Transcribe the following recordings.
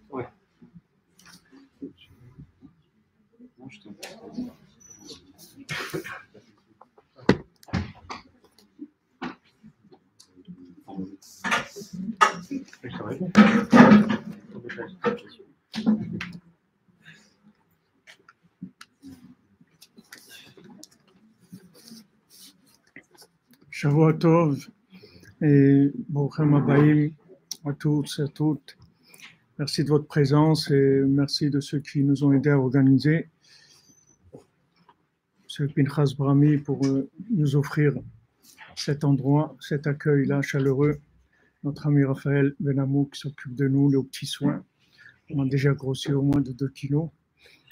Ouais. Shavua Tov et Boruchem Habayim à tous et à toutes. Merci de votre présence et merci de ceux qui nous ont aidés à organiser ce Pinchas Brahmi pour nous offrir cet endroit, cet accueil-là chaleureux. Notre ami Raphaël Benamou qui s'occupe de nous, les petits soins. On a déjà grossi au moins de 2 kilos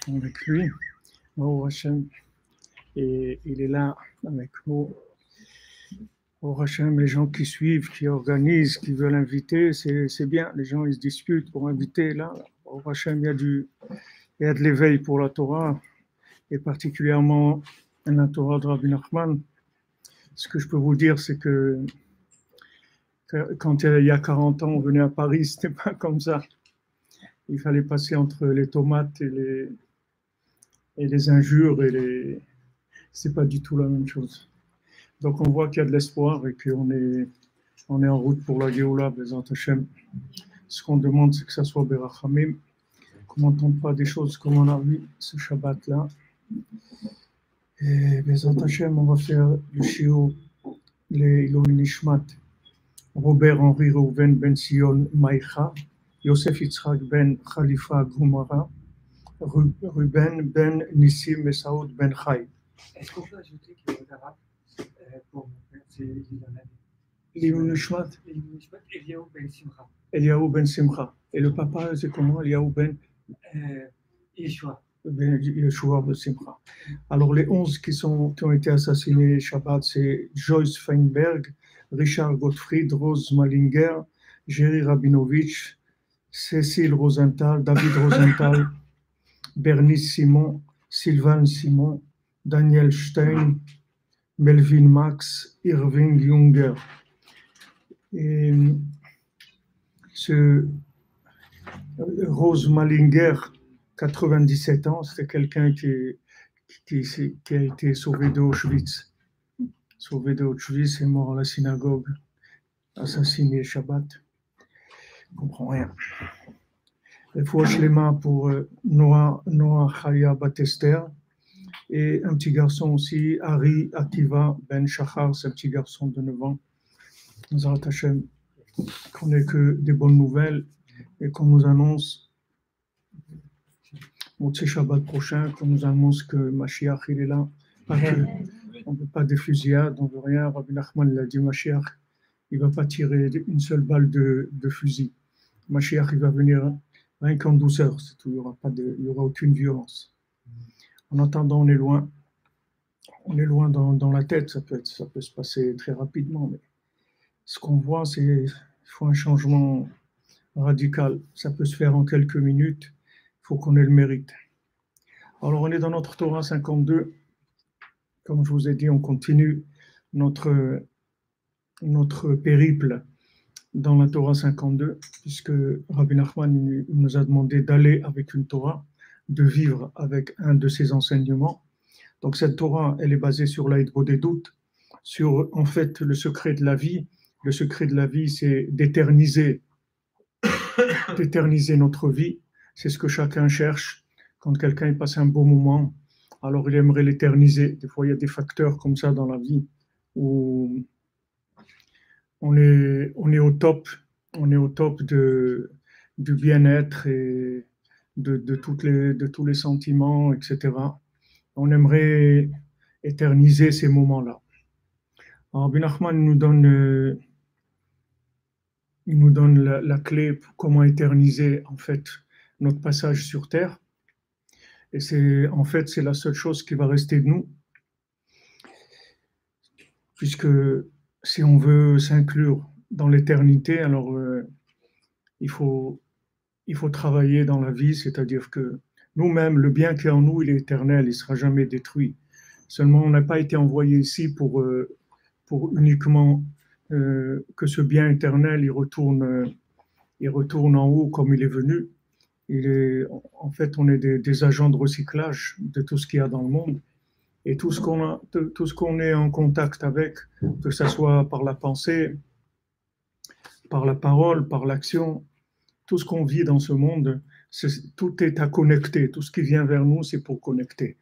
avec lui. Oh Hachem. Et il est là avec nous. Oh Hachem, les gens qui suivent, qui organisent, qui veulent inviter, c'est bien. Les gens, ils se disputent pour inviter. Là, oh Hachem, il y a de l'éveil pour la Torah, et particulièrement la Torah de Rabbi Nachman. Ce que je peux vous dire, c'est que quand il y a 40 ans, on venait à Paris, c'était pas comme ça. Il fallait passer entre les tomates et les injures c'est pas du tout la même chose. Donc on voit qu'il y a de l'espoir et qu'on est en route pour la Géoula, Bezat Hashem. Ce qu'on demande, c'est que ça soit Berachamim, qu'on n'entende pas des choses comme on a vu ce Shabbat-là. Et Bezat Hashem, on va faire le shiur, les Ilou Nishmat, Robert Henri Reuven Ben Sion Maïcha, Yosef Yitzhak Ben Khalifa Goumara, Ruben Ben Nissim Messaoud Ben Chai. Est-ce qu'on peut ajouter que le arabe, pour mon père, c'est Ilou Nishmat, Eliaou Ben Simcha. Eliaou Ben Simcha. Et le papa, c'est comment? Eliaou Ben Yeshua. Yeshua Ben Simcha. Alors les 11 qui ont été assassinés Shabbat, c'est Joyce Feinberg, Richard Gottfried, Rose Malinger, Jerry Rabinovich, Cécile Rosenthal, David Rosenthal, Bernice Simon, Sylvain Simon, Daniel Stein, Melvin Max, Irving Junger. Et ce Rose Malinger, 97 ans, c'était quelqu'un qui a été sauvé d'Auschwitz. Sauvé d'Auschwitz et mort à la synagogue, assassiné Shabbat. Je ne comprends rien. Il faut Shlema pour Noah Chaya Batester et un petit garçon aussi, Ari Akiva Ben Shachar, c'est un petit garçon de 9 ans. Zrat Hashem, qu'on n'ait que des bonnes nouvelles et qu'on nous annonce au Shabbat prochain, qu'on nous annonce que Mashiach il est là. Pas que, on ne veut pas des fusillades, on ne veut rien. Rabbi Nachman il a dit Mashiach, il ne va pas tirer une seule balle de fusil. Mashiach il va venir rien qu'en douceur, c'est tout. Il y aura aucune violence. En attendant, on est loin dans la tête, ça peut se passer très rapidement, mais ce qu'on voit, c'est qu'il faut un changement radical. Ça peut se faire en quelques minutes, il faut qu'on ait le mérite. Alors, on est dans notre Torah 52. Comme je vous ai dit, on continue notre périple dans la Torah 52, puisque Rabbi Nachman nous a demandé d'aller avec une Torah, de vivre avec un de ses enseignements. Donc cette Torah, elle est basée sur l'Aïd-Bodedut, sur en fait le secret de la vie. Le secret de la vie, c'est d'éterniser notre vie. C'est ce que chacun cherche. Quand quelqu'un passe un beau moment, alors il aimerait l'éterniser. Des fois, il y a des facteurs comme ça dans la vie où on est au top du bien-être et de tous les sentiments, etc. On aimerait éterniser ces moments-là. Alors, Rabbi Nachman nous donne il nous donne la clé pour comment éterniser en fait notre passage sur Terre. Et c'est la seule chose qui va rester de nous, puisque si on veut s'inclure dans l'éternité, alors il faut, il faut travailler dans la vie, c'est-à-dire que nous-mêmes, le bien qui est en nous, il est éternel, il ne sera jamais détruit. Seulement, on n'a pas été envoyé ici pour uniquement que ce bien éternel, il retourne en haut comme il est venu. En fait, on est des agents de recyclage de tout ce qu'il y a dans le monde. Et tout ce qu'on est en contact avec, que ce soit par la pensée, par la parole, par l'action, tout ce qu'on vit dans ce monde, tout est à connecter. Tout ce qui vient vers nous, c'est pour connecter.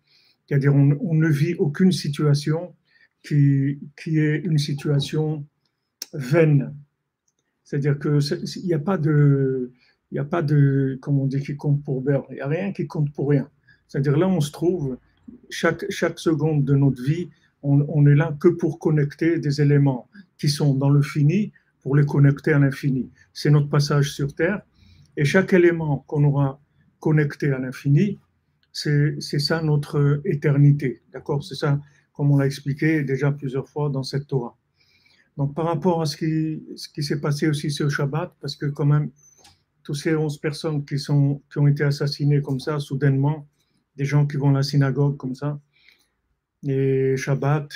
C'est-à-dire, on ne vit aucune situation qui est une situation vaine. C'est-à-dire qu'il n'y a pas de, il n'y a pas de, comment on dit, qui compte pour beurre. Il n'y a rien qui compte pour rien. C'est-à-dire là, on se trouve, chaque seconde de notre vie, on est là que pour connecter des éléments qui sont dans le fini, pour les connecter à l'infini. C'est notre passage sur Terre. Et chaque élément qu'on aura connecté à l'infini, c'est ça notre éternité. D'accord? C'est ça, comme on l'a expliqué déjà plusieurs fois dans cette Torah. Donc, par rapport à ce qui s'est passé aussi sur Shabbat, parce que quand même, toutes ces 11 personnes qui ont été assassinées comme ça, soudainement, des gens qui vont à la synagogue comme ça, et Shabbat,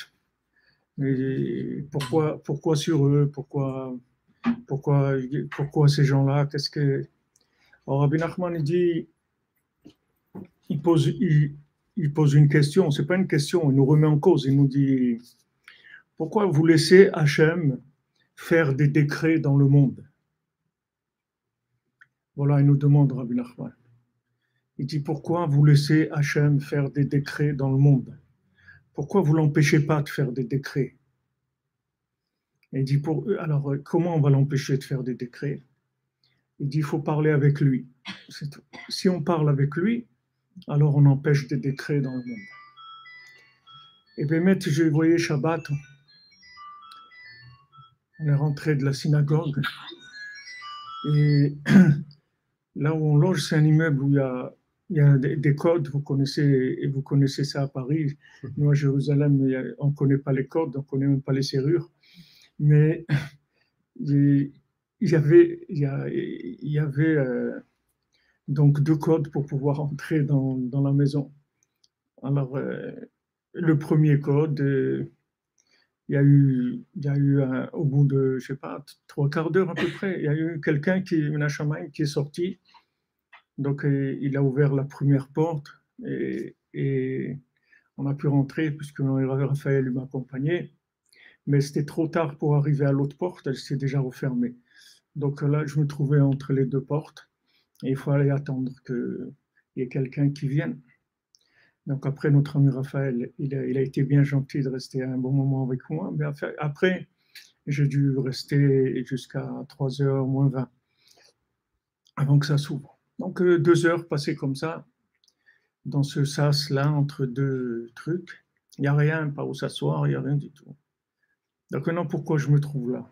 et pourquoi sur eux, pourquoi ces gens-là, Alors, Rabbi Nachman, il pose une question, c'est pas une question, il nous remet en cause, il nous dit, pourquoi vous laissez Hachem faire des décrets dans le monde? Voilà, il nous demande Rabbi Nachman. Il dit, pourquoi vous laissez Hachem faire des décrets dans le monde? Pourquoi vous l'empêchez pas de faire des décrets? Et il dit, alors, comment on va l'empêcher de faire des décrets? Il dit, il faut parler avec lui. Si on parle avec lui, alors on empêche des décrets dans le monde. Et bien, je voyais Shabbat, on est rentré de la synagogue, et là où on loge, c'est un immeuble où il y a des codes, vous connaissez ça à Paris. Nous, à Jérusalem, on ne connaît pas les codes, on ne connaît même pas les serrures. Mais il y avait donc 2 codes pour pouvoir entrer dans la maison. Alors, le premier code, il y a eu au bout de, je sais pas, 3/4 d'heure à peu près, il y a eu quelqu'un une Hachamay, qui est sorti. Donc, il a ouvert la première porte et on a pu rentrer puisque Raphaël m'accompagnait. Mais c'était trop tard pour arriver à l'autre porte, elle s'est déjà refermée. Donc là, je me trouvais entre les 2 portes et il fallait attendre qu'il y ait quelqu'un qui vienne. Donc après, notre ami Raphaël, il a été bien gentil de rester un bon moment avec moi. Mais après, j'ai dû rester jusqu'à 3h moins 20 avant que ça s'ouvre. Donc 2 heures passées comme ça, dans ce sas-là, entre 2 trucs. Il n'y a rien, pas où s'asseoir, il n'y a rien du tout. Donc maintenant, pourquoi je me trouve là?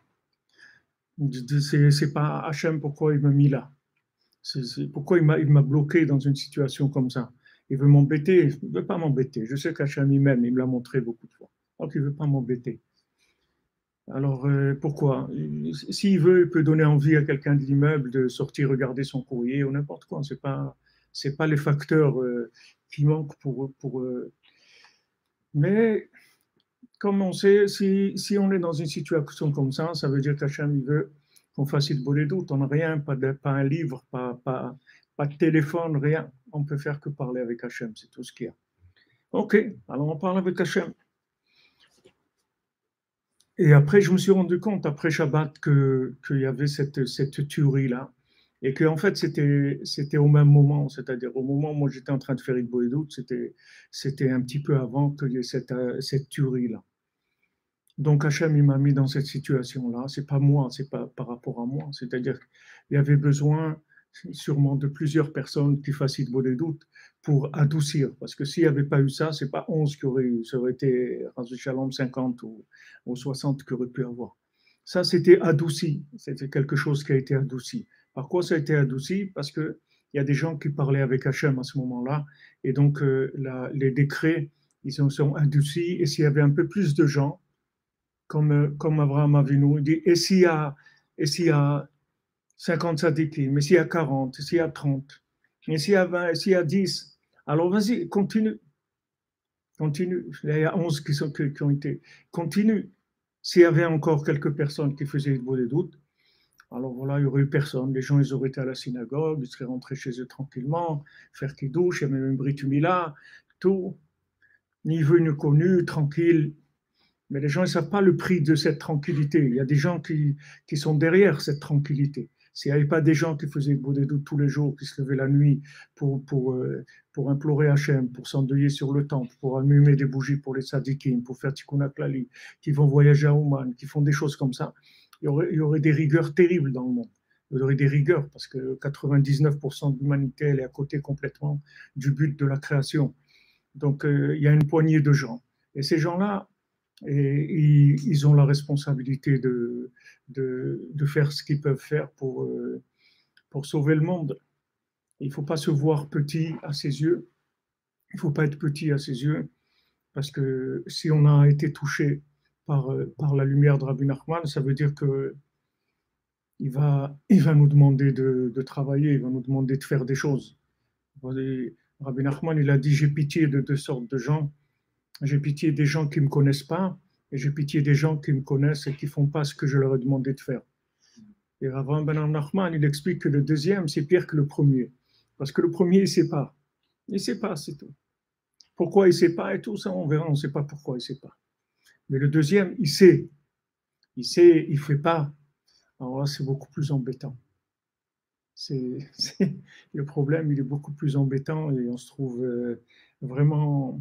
C'est pas Hachem, pourquoi il m'a mis là? Pourquoi il m'a bloqué dans une situation comme ça? Il veut m'embêter, il ne veut pas m'embêter. Je sais qu'Hachem il me l'a montré beaucoup de fois. Donc il ne veut pas m'embêter. Alors pourquoi? S'il veut, il peut donner envie à quelqu'un de l'immeuble de sortir regarder son courrier ou n'importe quoi. C'est pas les facteurs qui manquent mais comme on sait, si on est dans une situation comme ça veut dire qu'Hachem il veut qu'on fasse le beau des doutes. On n'a rien, pas un livre, pas de téléphone, rien. On peut faire que parler avec Hachem, c'est tout ce qu'il y a. Ok, alors on parle avec Hachem. Et après, je me suis rendu compte, après Shabbat, qu'il y avait cette tuerie-là. Et qu'en fait, c'était au même moment, c'est-à-dire au moment où moi j'étais en train de faire Idbo et doute, c'était un petit peu avant qu'il y ait cette tuerie-là. Donc Hachem, il m'a mis dans cette situation-là. C'est pas moi, c'est pas par rapport à moi. C'est-à-dire qu'il y avait besoin sûrement de plusieurs personnes qui fassent Idbo des doutes pour adoucir. Parce que s'il n'y avait pas eu ça, c'est pas 11 qui auraient eu. Ça aurait été, Shalom, 50 ou 60 qui auraient pu avoir. Ça, c'était adouci. C'était quelque chose qui a été adouci. Par quoi ça a été adouci? Parce qu'il y a des gens qui parlaient avec Hachem à ce moment-là. Et donc, les décrets, ils sont adoucis. Et s'il y avait un peu plus de gens, comme Abraham Avinu, il dit, et s'il y a 50 sadikim, mais s'il y a 40, et s'il y a 30, et s'il y a 20, et s'il y a 10, alors vas-y, continue. Continue. Il y a 11 qui ont été. Continue. S'il y avait encore quelques personnes qui faisaient des doutes, alors voilà, il n'y aurait eu personne. Les gens, ils auraient été à la synagogue, ils seraient rentrés chez eux tranquillement, faire qu'ils douchent, il y avait même Brit Mila, tout. Ni vu ni connu, tranquille. Mais les gens ne savent pas le prix de cette tranquillité. Il y a des gens qui sont derrière cette tranquillité. S'il n'y avait pas des gens qui faisaient des doutes tous les jours, qui se levaient la nuit pour implorer Hachem, pour s'endeuiller sur le temple, pour allumer des bougies pour les tzadikim, pour faire tikkun aklali, qui vont voyager à Ouman, qui font des choses comme ça, il y aurait des rigueurs terribles dans le monde. Il y aurait des rigueurs parce que 99% de l'humanité elle est à côté complètement du but de la création. Donc il y a une poignée de gens. Et ces gens-là, ils ont la responsabilité de faire ce qu'ils peuvent faire pour sauver le monde. Il ne faut pas se voir petit à ses yeux. Il ne faut pas être petit à ses yeux, parce que si on a été touché par la lumière de Rabbi Nachman, ça veut dire que il va nous demander de travailler, il va nous demander de faire des choses. Rabbi Nachman, il a dit, j'ai pitié de deux sortes de gens. J'ai pitié des gens qui ne me connaissent pas, et j'ai pitié des gens qui me connaissent et qui ne font pas ce que je leur ai demandé de faire. Et Rav Ben Nachman, il explique que le deuxième, c'est pire que le premier. Parce que le premier, il ne sait pas. Il ne sait pas, c'est tout. Pourquoi il ne sait pas et tout ça, on verra, on ne sait pas pourquoi il ne sait pas. Mais le deuxième, il sait. Il sait, il ne fait pas. Alors là, c'est beaucoup plus embêtant. Le problème, il est beaucoup plus embêtant et on se trouve vraiment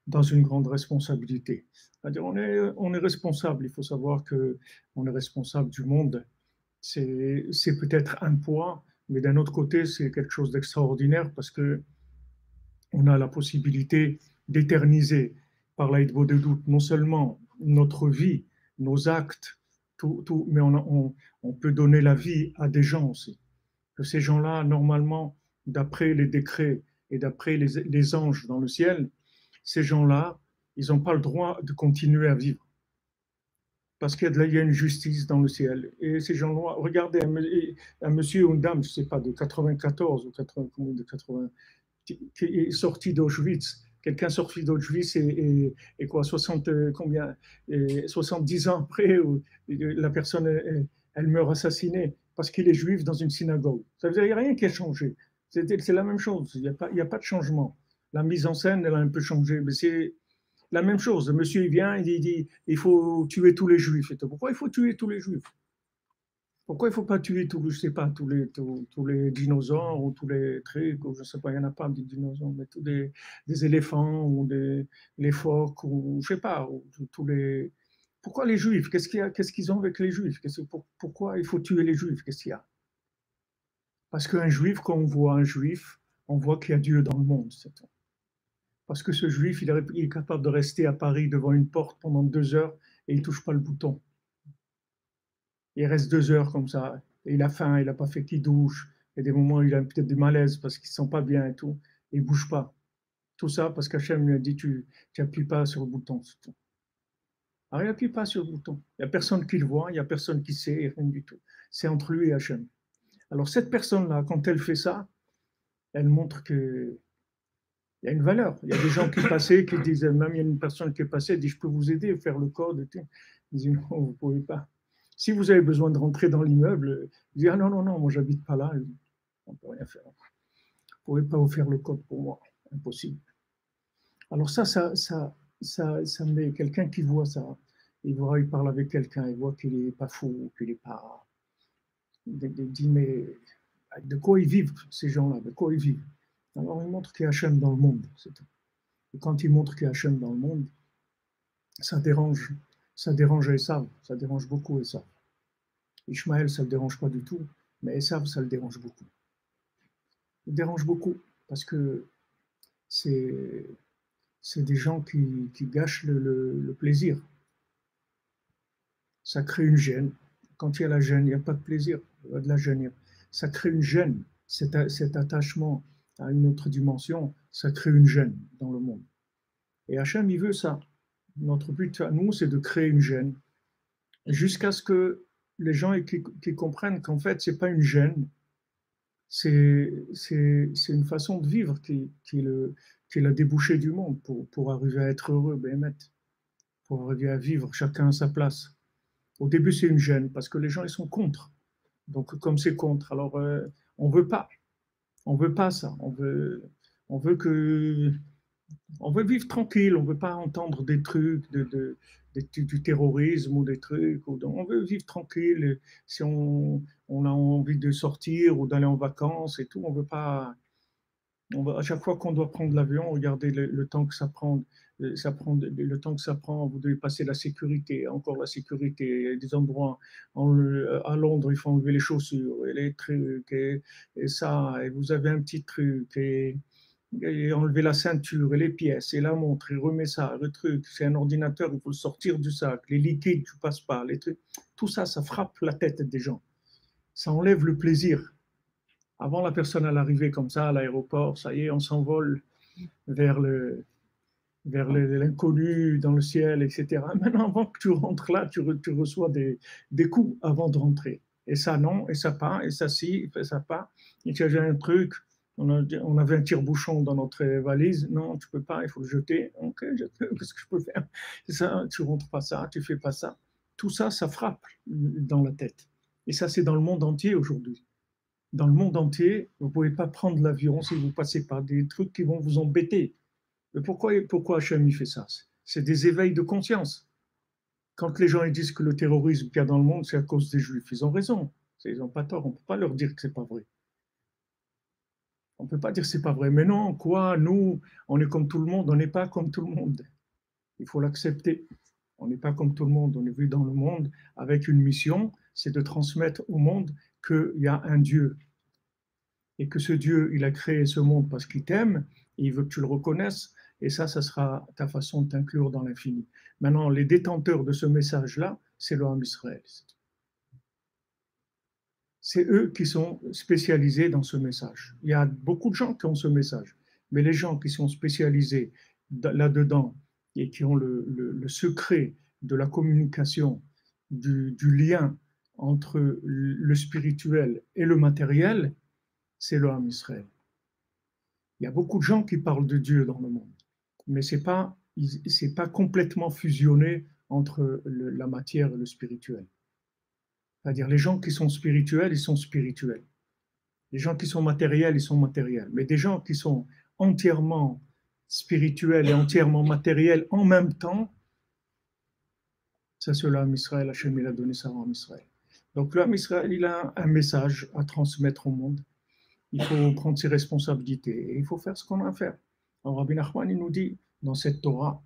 dans une grande responsabilité. C'est-à-dire, on est responsable. Il faut savoir qu'on est responsable du monde. C'est peut-être un poids, mais d'un autre côté, c'est quelque chose d'extraordinaire parce que on a la possibilité d'éterniser par l'aide de doute non seulement notre vie, nos actes, tout, mais on peut donner la vie à des gens aussi. Que ces gens-là, normalement, d'après les décrets et d'après les anges dans le ciel, ces gens-là, ils n'ont pas le droit de continuer à vivre. Parce qu'il y a une justice dans le ciel. Et ces gens-là, regardez, un monsieur ou une dame, je ne sais pas, de 94 ou 80, de 80, qui est sorti d'Auschwitz. Quelqu'un sorti d'Auschwitz et quoi, 60, combien, 70 ans après, où la personne, elle meurt assassinée parce qu'il est juif dans une synagogue. Ça veut dire qu'il n'y a rien qui a changé. C'est la même chose. Il n'y a pas de changement. La mise en scène, elle a un peu changé, mais c'est la même chose. Le monsieur, il vient, il dit il faut tuer tous les juifs. Pourquoi il faut tuer tous les juifs? Pourquoi il ne faut pas tuer je sais pas, tous les dinosaures ou tous les trucs, ou je ne sais pas, il n'y en a pas des dinosaures, mais tous des éléphants ou les phoques, ou je ne sais pas, ou tous les. Pourquoi les juifs? Qu'est-ce qu'ils ont avec les juifs? Pourquoi il faut tuer les juifs? Qu'est-ce qu'il y a? Parce qu'un juif, quand on voit un juif, on voit qu'il y a Dieu dans le monde, c'est tout. Parce que ce juif, il est capable de rester à Paris devant une porte pendant 2 heures et il ne touche pas le bouton. Il reste 2 heures comme ça. Et il a faim, il n'a pas fait qu'il douche. Il y a des moments où il a peut-être des malaises parce qu'il ne se sent pas bien et tout. Et il ne bouge pas. Tout ça parce qu'Hachem lui a dit tu n'appuies pas sur le bouton. C'est tout. Alors il n'appuie pas sur le bouton. Il n'y a personne qui le voit, il n'y a personne qui sait, rien du tout. C'est entre lui et Hachem. Alors cette personne-là, quand elle fait ça, elle montre que il y a une valeur. Il y a des gens qui passaient, qui disaient, même il y a une personne qui est passée, elle dit, je peux vous aider à faire le code. Il dit, non, vous ne pouvez pas. Si vous avez besoin de rentrer dans l'immeuble, il dit, ah non, non, non, moi j'habite pas là, on ne peut rien faire. Vous ne pouvez pas vous faire le code pour moi, impossible. Alors ça met quelqu'un qui voit ça, il parle avec quelqu'un, il voit qu'il n'est pas fou, qu'il n'est pas. Il dit, mais de quoi ils vivent, ces gens-là, de quoi ils vivent? Alors il montre qu'il y a Hachem dans le monde, c'est tout. Et quand il montre qu'il y a Hachem dans le monde, ça dérange Esav, ça dérange beaucoup Esav. Ishmaël, ça ne le dérange pas du tout, mais Esav, ça le dérange beaucoup. Il dérange beaucoup, parce que c'est des gens qui gâchent le plaisir. ça crée une gêne. Quand il y a la gêne, il n'y a pas de plaisir, il y a de la gêne. Ça crée une gêne, cet attachement à une autre dimension, ça crée une gêne dans le monde. Et Hachem, il veut ça. Notre but à nous, c'est de créer une gêne, jusqu'à ce que les gens qui comprennent qu'en fait, ce n'est pas une gêne, c'est une façon de vivre qui est la débouchée du monde pour arriver à être heureux, Béhémet, pour arriver à vivre chacun à sa place. Au début, c'est une gêne, parce que les gens, ils sont contre. Donc, comme c'est contre, alors on veut pas. On veut pas ça. On veut vivre tranquille. On veut pas entendre des trucs du terrorisme ou des trucs. On veut vivre tranquille. Si on a envie de sortir ou d'aller en vacances et tout, on veut pas. À chaque fois qu'on doit prendre l'avion, regardez le temps que ça prend. Le temps que ça prend, vous devez passer la sécurité, encore la sécurité. Il y a des endroits à Londres, il faut enlever les chaussures et les trucs et ça. Et vous avez un petit truc et enlever la ceinture et les pièces et la montre et remet ça, le truc. C'est un ordinateur, il faut le sortir du sac. Les liquides, tu passes pas. Les trucs. Tout ça, ça frappe la tête des gens. Ça enlève le plaisir. Avant, la personne à l'arrivée comme ça à l'aéroport, ça y est, on s'envole vers l'inconnu dans le ciel, etc. Maintenant, avant que tu rentres là, tu reçois des coups avant de rentrer. Et ça, non, et ça pas, et ça, si, et ça pas. Et tu as un truc, on avait un tire-bouchon dans notre valise. Non, tu peux pas, il faut le jeter. Ok, qu'est-ce que je peux faire? C'est ça, tu rentres pas ça, tu fais pas ça. Tout ça, ça frappe dans la tête. Et ça, c'est dans le monde entier aujourd'hui. Dans le monde entier, vous ne pouvez pas prendre l'avion si vous ne passez pas des trucs qui vont vous embêter. Mais pourquoi Hachem fait ça? C'est des éveils de conscience. Quand les gens ils disent que le terrorisme qu'il y a dans le monde, c'est à cause des Juifs, ils ont raison. Ils n'ont pas tort. On ne peut pas leur dire que ce n'est pas vrai. On ne peut pas dire que ce n'est pas vrai. Mais non, quoi, nous, on est comme tout le monde. On n'est pas comme tout le monde. Il faut l'accepter. On n'est pas comme tout le monde. On est vu dans le monde avec une mission, c'est de transmettre au monde qu'il y a un Dieu. Et que ce Dieu, il a créé ce monde parce qu'il t'aime, et il veut que tu le reconnaisses, et ça sera ta façon de t'inclure dans l'infini. Maintenant, les détenteurs de ce message-là, c'est le Ham Israël. C'est eux qui sont spécialisés dans ce message. Il y a beaucoup de gens qui ont ce message, mais les gens qui sont spécialisés là-dedans et qui ont le secret de la communication, du lien entre le spirituel et le matériel, c'est le Ham Israël. Il y a beaucoup de gens qui parlent de Dieu dans le monde, mais c'est pas complètement fusionné entre la matière et le spirituel. C'est-à-dire les gens qui sont spirituels, ils sont spirituels. Les gens qui sont matériels, ils sont matériels. Mais des gens qui sont entièrement spirituels et entièrement matériels en même temps, ça c'est le Ham Israël. Hachem, il a donné ça au Ham Israël. Donc le Ham Israël, il a un message à transmettre au monde. Il faut prendre ses responsabilités et il faut faire ce qu'on a à faire. Alors Rabbi Nachman, il nous dit dans cette Torah,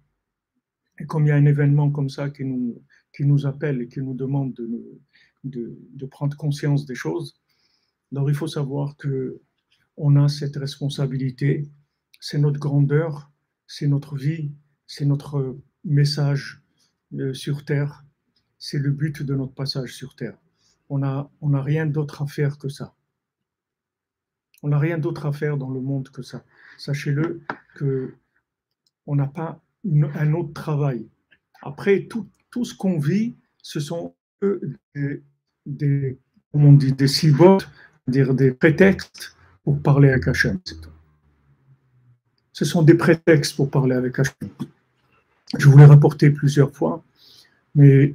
et comme il y a un événement comme ça qui nous appelle et qui nous demande de prendre conscience des choses, donc il faut savoir qu'on a cette responsabilité, c'est notre grandeur, c'est notre vie, c'est notre message sur Terre, c'est le but de notre passage sur Terre. On n'a rien d'autre à faire que ça. On n'a rien d'autre à faire dans le monde que ça. Sachez-le qu'on n'a pas un autre travail. Après, tout ce qu'on vit, ce sont des sibot, des prétextes pour parler avec Hachem. Ce sont des prétextes pour parler avec Hachem. Je vous l'ai rapporté plusieurs fois, mais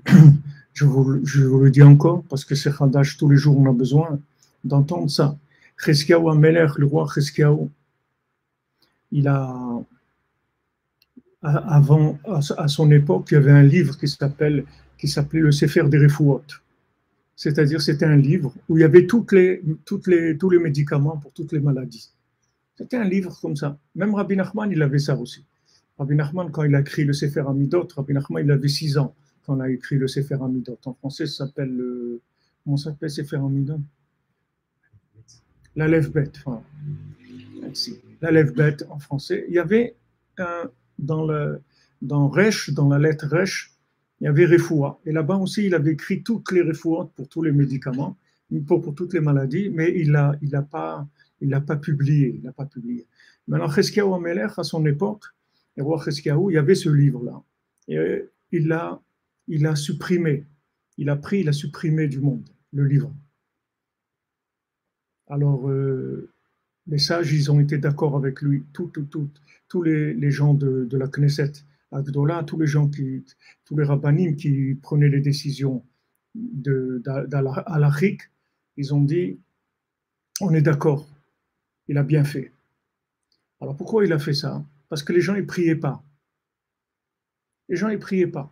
je vous le dis encore, parce que c'est Khadash, tous les jours on a besoin d'entendre ça. Chizkiyahu Amelech, le roi Chizkiyahu, il a, à son époque, il y avait un livre qui s'appelait le Sefer des Refouot. C'est-à-dire, c'était un livre où il y avait tous les médicaments pour toutes les maladies. C'était un livre comme ça. Même Rabbi Nachman, il avait ça aussi. Rabbi Nachman, quand il a écrit le Sefer Amidot, Rabbi Nachman, il avait 6 ans quand il a écrit le Sefer Amidot. En français, ça s'appelle comment ça s'appelle Sefer Amidot? La Lève-Bête. Voilà. La Lève-Bête en français. Il y avait dans Resh, dans la lettre Resh, il y avait Refoua. Et là-bas aussi, il avait écrit toutes les Refouas pour tous les médicaments, pour toutes les maladies, mais il l'a pas publié. Il l'a pas publié. Maintenant, Cheskiaou Amelech, à son époque, le roi Cheskiaou, il y avait ce livre-là. Et il a supprimé. Il a supprimé du monde, le livre. Alors, les sages, ils ont été d'accord avec lui, tous les gens de la Knesset, Agdola, tous les rabbinim qui prenaient les décisions d'Alachique, ils ont dit, on est d'accord, il a bien fait. Alors pourquoi il a fait ça? Parce que les gens, ils priaient pas. Les gens, ils priaient pas.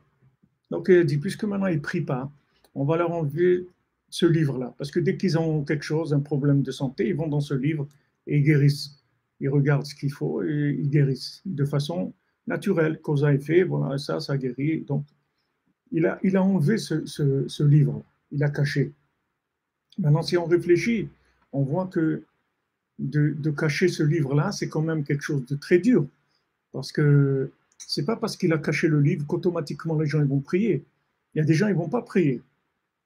Donc il a dit, puisque maintenant ils prient pas, on va leur enlever ce livre-là. Parce que dès qu'ils ont quelque chose, un problème de santé, ils vont dans ce livre et ils guérissent. Ils regardent ce qu'il faut et ils guérissent de façon naturelle, cause à effet, voilà, ça guérit. Donc il a enlevé ce livre, il a caché. Maintenant, si on réfléchit, on voit que de cacher ce livre-là, c'est quand même quelque chose de très dur. Parce que c'est pas parce qu'il a caché le livre qu'automatiquement les gens ils vont prier. Il y a des gens, ils vont pas prier.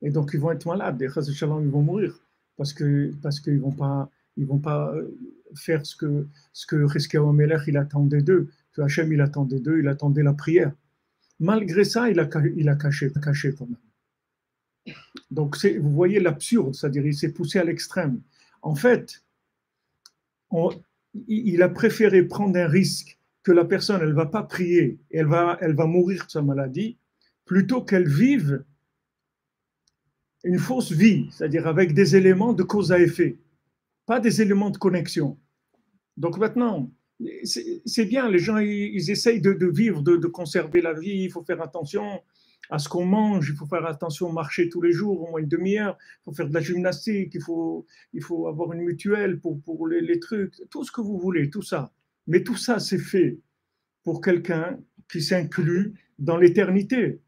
Et donc, ils vont être malades. Et ils vont mourir. Parce qu'ils vont pas faire ce que Cheskiaou Amelech, il attendait d'eux. Que Hachem, il attendait d'eux. Il attendait la prière. Malgré ça, il a caché quand même. Donc, vous voyez l'absurde. C'est-à-dire, il s'est poussé à l'extrême. En fait, il a préféré prendre un risque que la personne, elle va pas prier. Elle va mourir de sa maladie, plutôt qu'elle vive une fausse vie, c'est-à-dire avec des éléments de cause à effet, pas des éléments de connexion. Donc maintenant, c'est bien, les gens, ils essayent de vivre, de conserver la vie, il faut faire attention à ce qu'on mange, il faut faire attention à marcher tous les jours, au moins une demi-heure, il faut faire de la gymnastique, il faut avoir une mutuelle pour les trucs, tout ce que vous voulez, tout ça. Mais tout ça, c'est fait pour quelqu'un qui s'inclut dans l'éternité.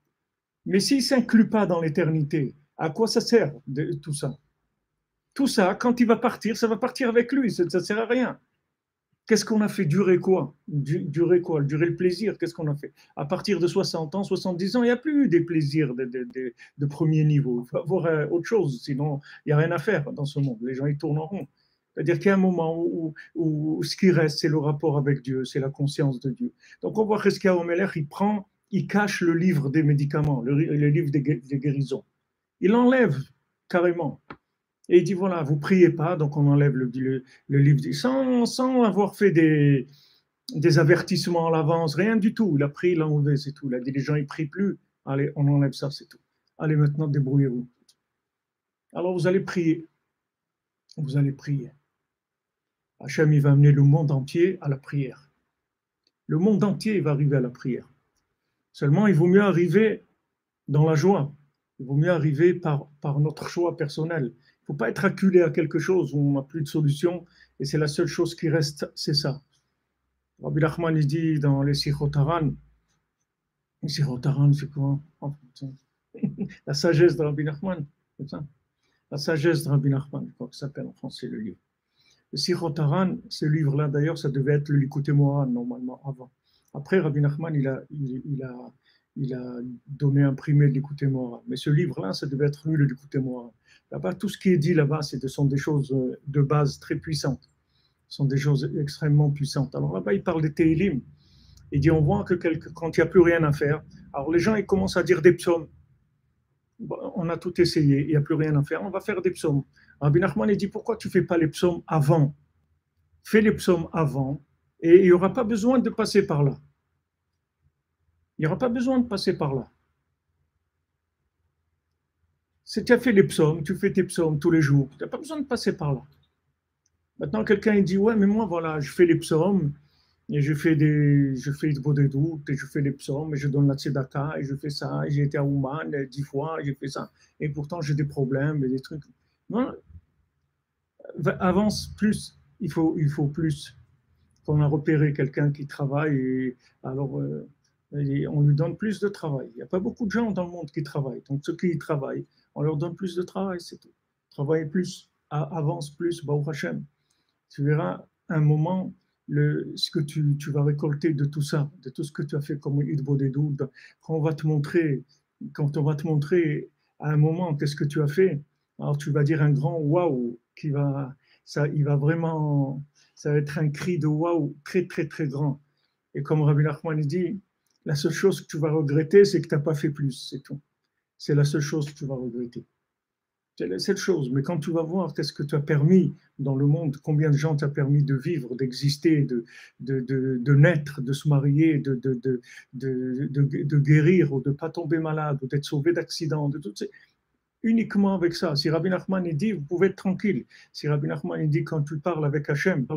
Mais s'il ne s'inclut pas dans l'éternité, à quoi ça sert de tout ça? Tout ça, quand il va partir, ça va partir avec lui, ça ne sert à rien. Qu'est-ce qu'on a fait? Durer quoi? Durer quoi? Durer le plaisir, qu'est-ce qu'on a fait? À partir de 60 ans, 70 ans, il n'y a plus des plaisirs de premier niveau. Il faut avoir autre chose, sinon il n'y a rien à faire dans ce monde. Les gens, ils tournent en rond. C'est-à-dire qu'il y a un moment où ce qui reste, c'est le rapport avec Dieu, c'est la conscience de Dieu. Donc on voit Cheskiaou Amelech, il cache le livre des médicaments, le livre des guérisons. Il l'enlève carrément. Et il dit, voilà, vous priez pas, donc on enlève le livre, sans avoir fait des avertissements à l'avance, rien du tout. Il a pris, il a enlevé, c'est tout. Il a dit, les gens, ils prient plus. Allez, on enlève ça, c'est tout. Allez, maintenant, débrouillez-vous. Alors, vous allez prier. Vous allez prier. Hachem, il va amener le monde entier à la prière. Le monde entier va arriver à la prière. Seulement, il vaut mieux arriver dans la joie. Il vaut mieux arriver par notre choix personnel. Il ne faut pas être acculé à quelque chose où on n'a plus de solution et c'est la seule chose qui reste, c'est ça. Rabbi Nachman, il dit dans les Sichot Haran, c'est quoi? La sagesse de Rabbi Nachman, c'est ça? La sagesse de Rabbi Nachman, je crois que ça s'appelle en français le livre. Le Sichot Haran, ce livre-là, d'ailleurs, ça devait être le Likutei Moharan normalement avant. Après, Rabbi Nachman, il a donné imprimé le Likutei Moharan. Mais ce livre-là, ça devait être lu le Likutei Moharan. Là-bas, tout ce qui est dit là-bas, ce sont des choses de base très puissantes. Ce sont des choses extrêmement puissantes. Alors là-bas, il parle des Tehillim. Il dit, on voit que quand il n'y a plus rien à faire, alors les gens, ils commencent à dire des psaumes. Bon, on a tout essayé, il n'y a plus rien à faire, on va faire des psaumes. Rabbi Nachman, il dit, pourquoi tu ne fais pas les psaumes avant? Fais les psaumes avant, et il n'y aura pas besoin de passer par là. Il n'y aura pas besoin de passer par là. Si tu as fait les psaumes, tu fais tes psaumes tous les jours, tu n'as pas besoin de passer par là. Maintenant, quelqu'un il dit, ouais, mais moi, voilà, je fais les psaumes, et je fais des doutes, et je fais les psaumes, et je donne la tzedaka, et je fais ça, et j'ai été à Ouman 10 fois, j'ai fait ça, et pourtant j'ai des problèmes, et des trucs. Non, avance plus, il faut plus. Qu'on a repéré quelqu'un qui travaille, et alors on lui donne plus de travail. Il n'y a pas beaucoup de gens dans le monde qui travaillent, donc ceux qui travaillent, on leur donne plus de travail, c'est tout. Travaille plus, avance plus, Baruch Hashem. Tu verras un moment ce que tu vas récolter de tout ça, de tout ce que tu as fait comme Idbodedou, quand on va te montrer quand on va te montrer à un moment qu'est-ce que tu as fait, alors tu vas dire un grand waouh il va vraiment, ça va être un cri de waouh très très très grand. Et comme Rabbi Nachman dit, la seule chose que tu vas regretter, c'est que tu n'as pas fait plus, c'est tout. C'est la seule chose que tu vas regretter. C'est la seule chose. Mais quand tu vas voir qu'est-ce que tu as permis dans le monde, combien de gens t'as permis de vivre, d'exister, de naître, de se marier, de guérir, ou de ne pas tomber malade, ou d'être sauvé d'accidents, de tout ça. Uniquement avec ça. Si Rabbi Nachman dit, vous pouvez être tranquille. Si Rabbi Nachman dit, quand tu parles avec Hachem,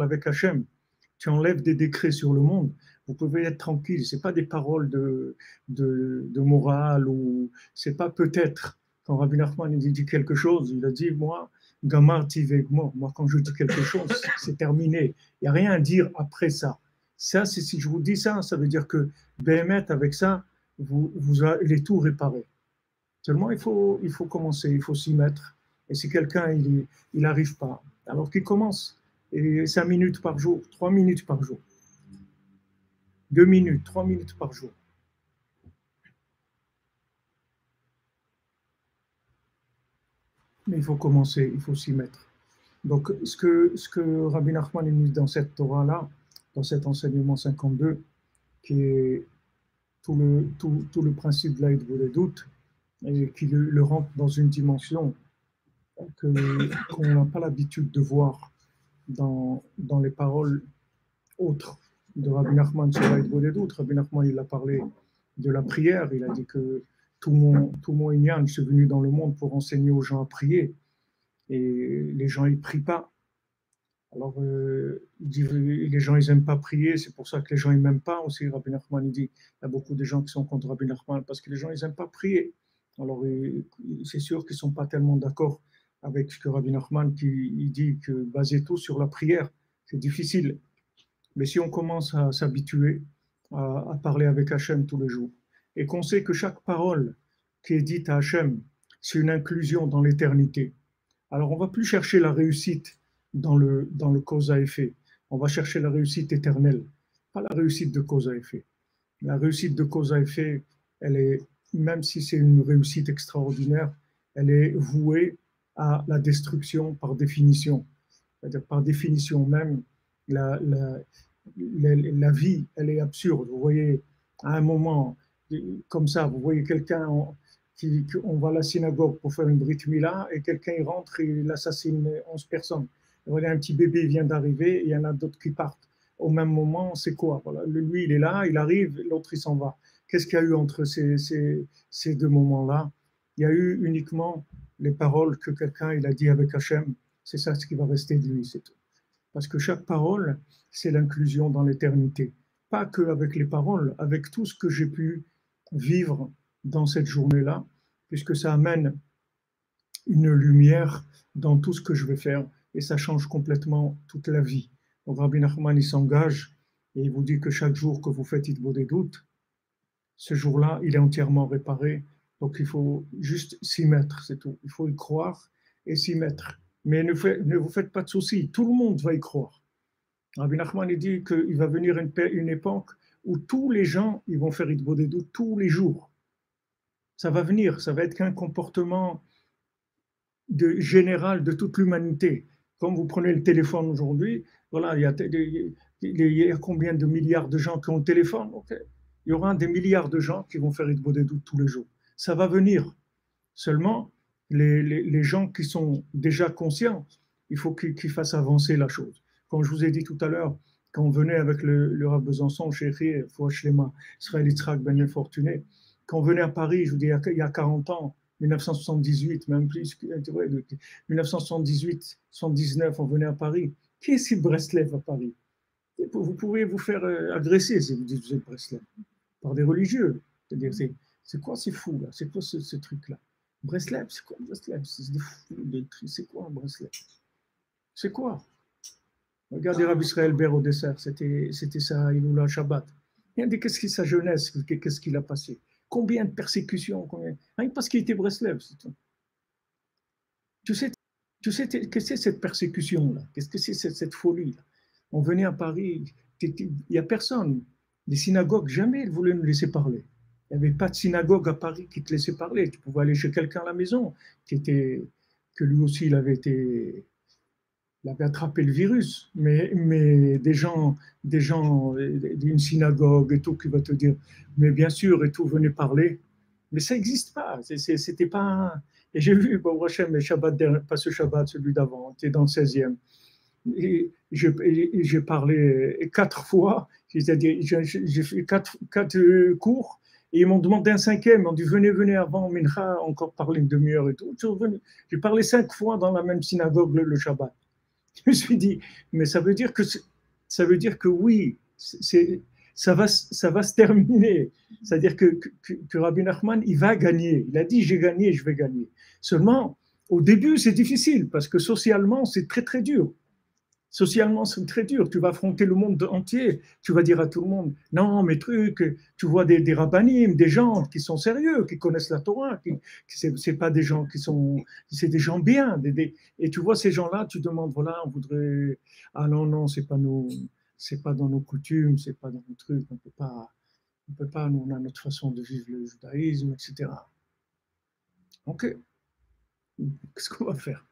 tu enlèves des décrets sur le monde, vous pouvez être tranquille. Ce n'est pas des paroles de morale, ou c'est pas peut-être. Quand Rabbi Nachman dit quelque chose, il a dit, moi, Gamar Tivegmo, moi quand je dis quelque chose, c'est terminé. Il n'y a rien à dire après ça. Ça, si je vous dis ça, ça veut dire que Béhémet, avec ça, vous allez tout réparer. Seulement, il faut commencer, il faut s'y mettre. Et si quelqu'un, il n'arrive pas, alors qu'il commence, et 5 minutes par jour, 3 minutes par jour, 2 minutes, 3 minutes par jour. Mais il faut commencer, il faut s'y mettre. Donc, ce que Rabbi Nachman nous dit dans cette Torah-là, dans cet enseignement 52, qui est tout le principe de l'aide pour les doutes, et qui le rentre dans une dimension qu'on n'a pas l'habitude de voir dans les paroles autres de Rabbi Nachman sur l'aide pour les doutes. Rabbi Nachman, il a parlé de la prière, il a dit que tout mon Inyan, je suis venu dans le monde pour enseigner aux gens à prier, et les gens, ils ne prient pas. Alors, il dit, les gens, ils n'aiment pas prier, c'est pour ça que les gens, ils m'aiment pas aussi. Rabbi Nachman, il dit, il y a beaucoup de gens qui sont contre Rabbi Nachman parce que les gens, ils n'aiment pas prier. Alors, c'est sûr qu'ils ne sont pas tellement d'accord avec ce que Rabbi Nachman il dit que baser tout sur la prière, c'est difficile. Mais si on commence à s'habituer à parler avec Hachem tous les jours, et qu'on sait que chaque parole qui est dite à Hachem, c'est une inclusion dans l'éternité, alors on ne va plus chercher la réussite dans le cause à effet. On va chercher la réussite éternelle, pas la réussite de cause à effet. La réussite de cause à effet, elle est, même si c'est une réussite extraordinaire, elle est vouée à la destruction par définition. C'est-à-dire par définition même, la vie, elle est absurde. Vous voyez, à un moment, comme ça, vous voyez quelqu'un, on va à la synagogue pour faire une brit mila, et quelqu'un il rentre et il assassine 11 personnes. Voilà, un petit bébé vient d'arriver, et il y en a d'autres qui partent. Au même moment, c'est quoi? Voilà, lui, il est là, il arrive, l'autre, il s'en va. Qu'est-ce qu'il y a eu entre ces deux moments-là? Il y a eu uniquement les paroles que quelqu'un il a dit avec Hachem. C'est ça ce qui va rester de lui, c'est tout. Parce que chaque parole, c'est l'inclusion dans l'éternité. Pas que avec les paroles, avec tout ce que j'ai pu vivre dans cette journée-là, puisque ça amène une lumière dans tout ce que je vais faire, et ça change complètement toute la vie. Donc Rabbi Nachman, il s'engage, et il vous dit que chaque jour que vous faites Hitbo des doutes, ce jour-là, il est entièrement réparé. Donc il faut juste s'y mettre, c'est tout. Il faut y croire et s'y mettre. Mais ne vous faites pas de soucis, tout le monde va y croire. Rabbi Nachman, il dit qu'il va venir une époque où tous les gens, ils vont faire Hitbo des doutes tous les jours. Ça va venir, ça va être qu'un comportement général de toute l'humanité. Comme vous prenez le téléphone aujourd'hui, voilà, il y a combien de milliards de gens qui ont le téléphone? Okay. Il y aura des milliards de gens qui vont faire Hitbo des doutes tous les jours. Ça va venir. Seulement, les gens qui sont déjà conscients, il faut qu'ils fassent avancer la chose. Comme je vous ai dit tout à l'heure, quand on venait avec le Rav Besançon, Chéri, Fouach Lema, Israël Yitzhak Ben Fortuné, quand on venait à Paris, je vous dis, il y a 40 ans, 1978, même plus, 1978, 79, on venait à Paris. Qui est ce Breslev à Paris? Vous pouvez vous faire agresser si vous dites que vous êtes Breslev, par des religieux. C'est-à-dire, c'est quoi ces fous là? C'est quoi ce truc-là? Breslev, c'est quoi Breslev? C'est des fous, c'est quoi un Breslev? C'est quoi? Regardez Rabbi Israël Ber au dessert, c'était ça, Iloula Shabbat. Regardez qu'est-ce que sa jeunesse, qu'est-ce qu'il a passé. Combien de persécutions, rien parce qu'il était Breslev, c'est tout. Tu sais qu'est-ce que c'est cette persécution-là? Qu'est-ce que c'est cette folie-là? On venait à Paris, il n'y a personne. Les synagogues, jamais ils voulaient nous laisser parler. Il n'y avait pas de synagogue à Paris qui te laissait parler. Tu pouvais aller chez quelqu'un à la maison que lui aussi il avait attrapé le virus. Mais des gens d'une synagogue et tout qui va te dire, mais bien sûr, et tout, venez parler. Mais ça n'existe pas. C'était pas. Et j'ai vu, bon, Hachem, le Shabbat, pas ce Shabbat, celui d'avant, tu es dans le 16e. Et j'ai parlé 4 fois, c'est-à-dire j'ai fait quatre cours, et ils m'ont demandé un 5e, ils m'ont dit venez avant Mincha, encore parler une demi-heure et tout. J'ai parlé 5 fois dans la même synagogue le Shabbat. Je me suis dit, mais ça veut dire que oui, ça va se terminer. C'est-à-dire que Rabbi Nachman, il va gagner. Il a dit j'ai gagné, je vais gagner. Seulement, au début, c'est difficile parce que socialement, c'est très très dur. Socialement, c'est très dur. Tu vas affronter le monde entier. Tu vas dire à tout le monde, non, mes trucs, tu vois des rabbinim, des gens qui sont sérieux, qui connaissent la Torah, c'est pas des gens c'est des gens bien. Et tu vois ces gens-là, tu demandes, voilà, on voudrait, ah non, non, c'est pas dans nos coutumes, c'est pas dans nos trucs, on peut pas, nous, on a notre façon de vivre le judaïsme, etc. Ok, qu'est-ce qu'on va faire?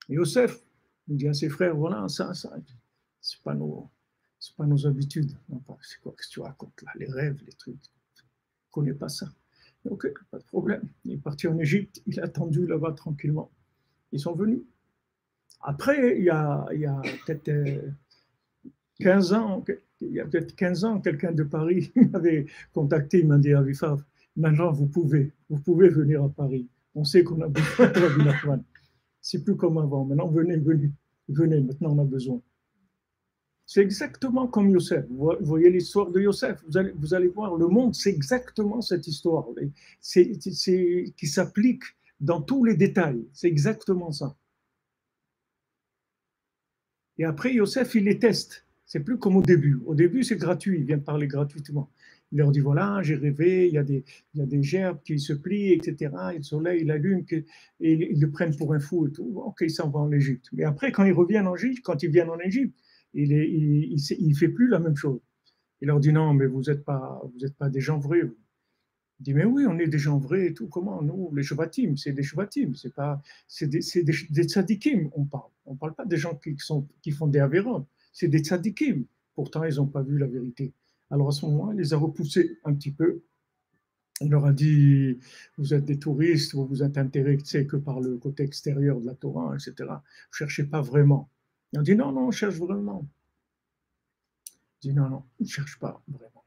Et Yosef, il dit à ses frères, voilà, ça, c'est pas nos habitudes. C'est quoi que tu racontes là, les rêves, les trucs. Je ne connais pas ça. Ok, pas de problème. Il est parti en Égypte, il a attendu là-bas tranquillement. Ils sont venus. Après, il y a peut-être 15 ans, quelqu'un de Paris m'avait contacté, il m'a dit, Avifav, maintenant vous pouvez venir à Paris. On sait qu'on a besoin de Rabbi Nachman. C'est plus comme avant. Maintenant, venez, maintenant on a besoin. C'est exactement comme Yosef. Vous voyez l'histoire de Yosef. Vous allez voir, le monde, c'est exactement cette histoire. Qui s'applique dans tous les détails. C'est exactement ça. Et après, Yosef, il les teste. C'est plus comme au début. Au début, c'est gratuit. Il vient parler gratuitement. Il leur dit, voilà, j'ai rêvé, il y a des gerbes qui se plient, etc. Et le soleil, la lune, et ils le prennent pour un fou et tout. Ok, ils s'en vont en Égypte. Mais après, quand ils viennent en Égypte, il ne fait plus la même chose. Il leur dit, non, mais vous n'êtes pas des gens vrais. Vous. Il dit, mais oui, on est des gens vrais et tout. Comment? Nous, les Shvatim, c'est des Shvatim. C'est des tzadikim, on parle. On ne parle pas des gens qui font des avérotes. C'est des tzadikim. Pourtant, ils n'ont pas vu la vérité. Alors à ce moment, il les a repoussés un petit peu. Il leur a dit, vous êtes des touristes, vous vous êtes intéressés que par le côté extérieur de la Torah, etc. Vous ne cherchez pas vraiment. Ils ont dit, non, on cherche vraiment. Il dit, non, on ne cherche pas vraiment.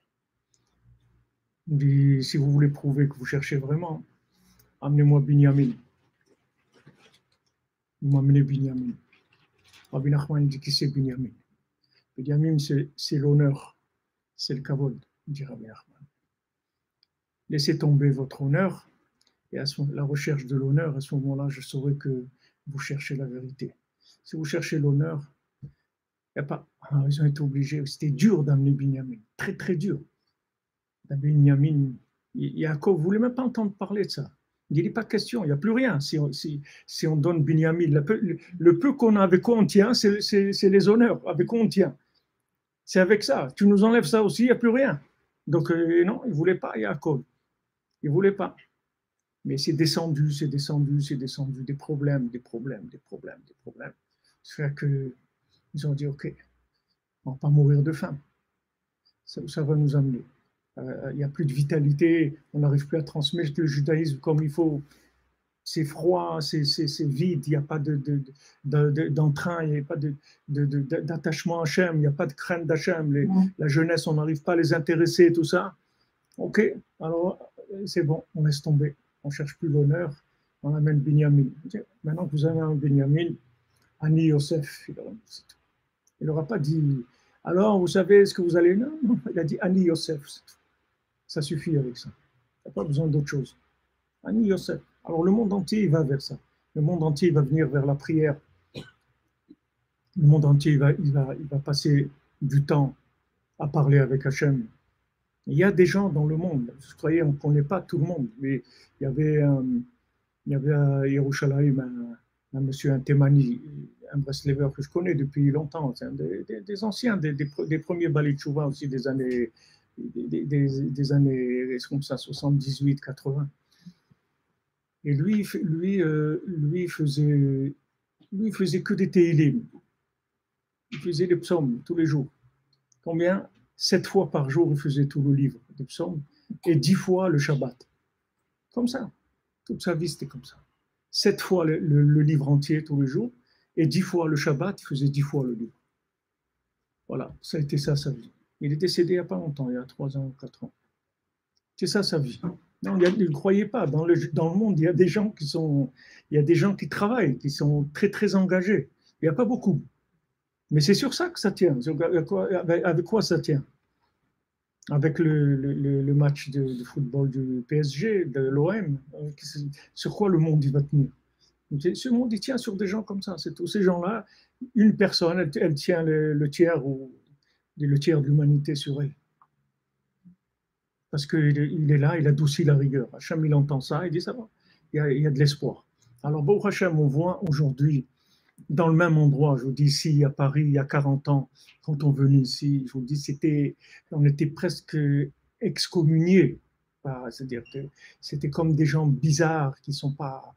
Il dit, si vous voulez prouver que vous cherchez vraiment, amenez-moi Binyamin. Il m'a amené Binyamin. Rabbi Nachman dit, qui c'est Binyamin? Binyamin, c'est l'honneur. C'est le kavod, dit Rabbi Nachman. Laissez tomber votre honneur, et la recherche de l'honneur, à ce moment-là, je saurai que vous cherchez la vérité. Si vous cherchez l'honneur, il n'y a pas. Alors, ils ont été obligés, c'était dur d'amener Binyamin, très très dur. Binyamin, Yaakov ne voulait même pas entendre parler de ça. Il n'est pas question, il n'y a plus rien. Si on donne Binyamin, le peu qu'on a, avec quoi on tient, c'est les honneurs, avec quoi on tient. C'est avec ça. Tu nous enlèves ça aussi, il n'y a plus rien. Donc, non, il ne voulait pas Yaakov. Il ne voulait pas. Mais c'est descendu, des problèmes. Ça fait qu'ils ont dit, OK, on ne va pas mourir de faim. Ça va nous amener. Il n'y a plus de vitalité, on n'arrive plus à transmettre le judaïsme comme il faut. C'est froid, c'est vide, il n'y a pas d'entrain, il n'y a pas d'attachement à Hachem, il n'y a pas de crainte d'Hachem. La jeunesse, on n'arrive pas à les intéresser, tout ça. OK, alors c'est bon, on laisse tomber. On ne cherche plus l'honneur, on amène Binyamin. Maintenant que vous avez un Binyamin, Ani Yosef, il n'aura pas dit, alors vous savez ce que vous allez... Non, il a dit Ani Yosef, ça suffit avec ça. Il n'y a pas besoin d'autre chose. Ani Yosef. Alors le monde entier, il va vers ça. Le monde entier, il va venir vers la prière. Le monde entier, il va passer du temps à parler avec Hachem. Il y a des gens dans le monde, je croyais qu'on ne connaît pas tout le monde, mais il y avait à Yerushalayim un monsieur, un Témani, un Breslever que je connais depuis longtemps, des anciens, des premiers Bali Tchouva aussi des années des années comme ça, 78, 80. Et lui faisait que des télim. Il faisait des psaumes tous les jours. Combien? 7 fois par jour, il faisait tout le livre des psaumes et 10 fois le Shabbat. Comme ça. Toute sa vie, c'était comme ça. 7 fois le livre entier tous les jours et 10 fois le Shabbat, il faisait 10 fois le livre. Voilà, ça a été ça sa vie. Il est décédé il n'y a pas longtemps, il y a 3 ans, 4 ans. C'est ça sa vie. Non, ne croyez pas, dans le monde, il y a des gens qui travaillent, qui sont très, très engagés. Il n'y a pas beaucoup. Mais c'est sur ça que ça tient. Avec quoi ça tient? Avec le match de football du PSG, de l'OM. Sur quoi le monde il va tenir? Ce monde, il tient sur des gens comme ça. C'est tous ces gens-là. Une personne, elle tient le tiers de l'humanité sur elle. Parce qu'il est là, il adoucit la rigueur. Hachem, il entend ça, il dit ça va. Il y a de l'espoir. Alors, Baruch Hachem, on voit aujourd'hui, dans le même endroit, je vous dis ici, à Paris, il y a 40 ans, quand on venait ici, je vous dis, on était presque excommuniés. C'est-à-dire que c'était comme des gens bizarres qui ne sont pas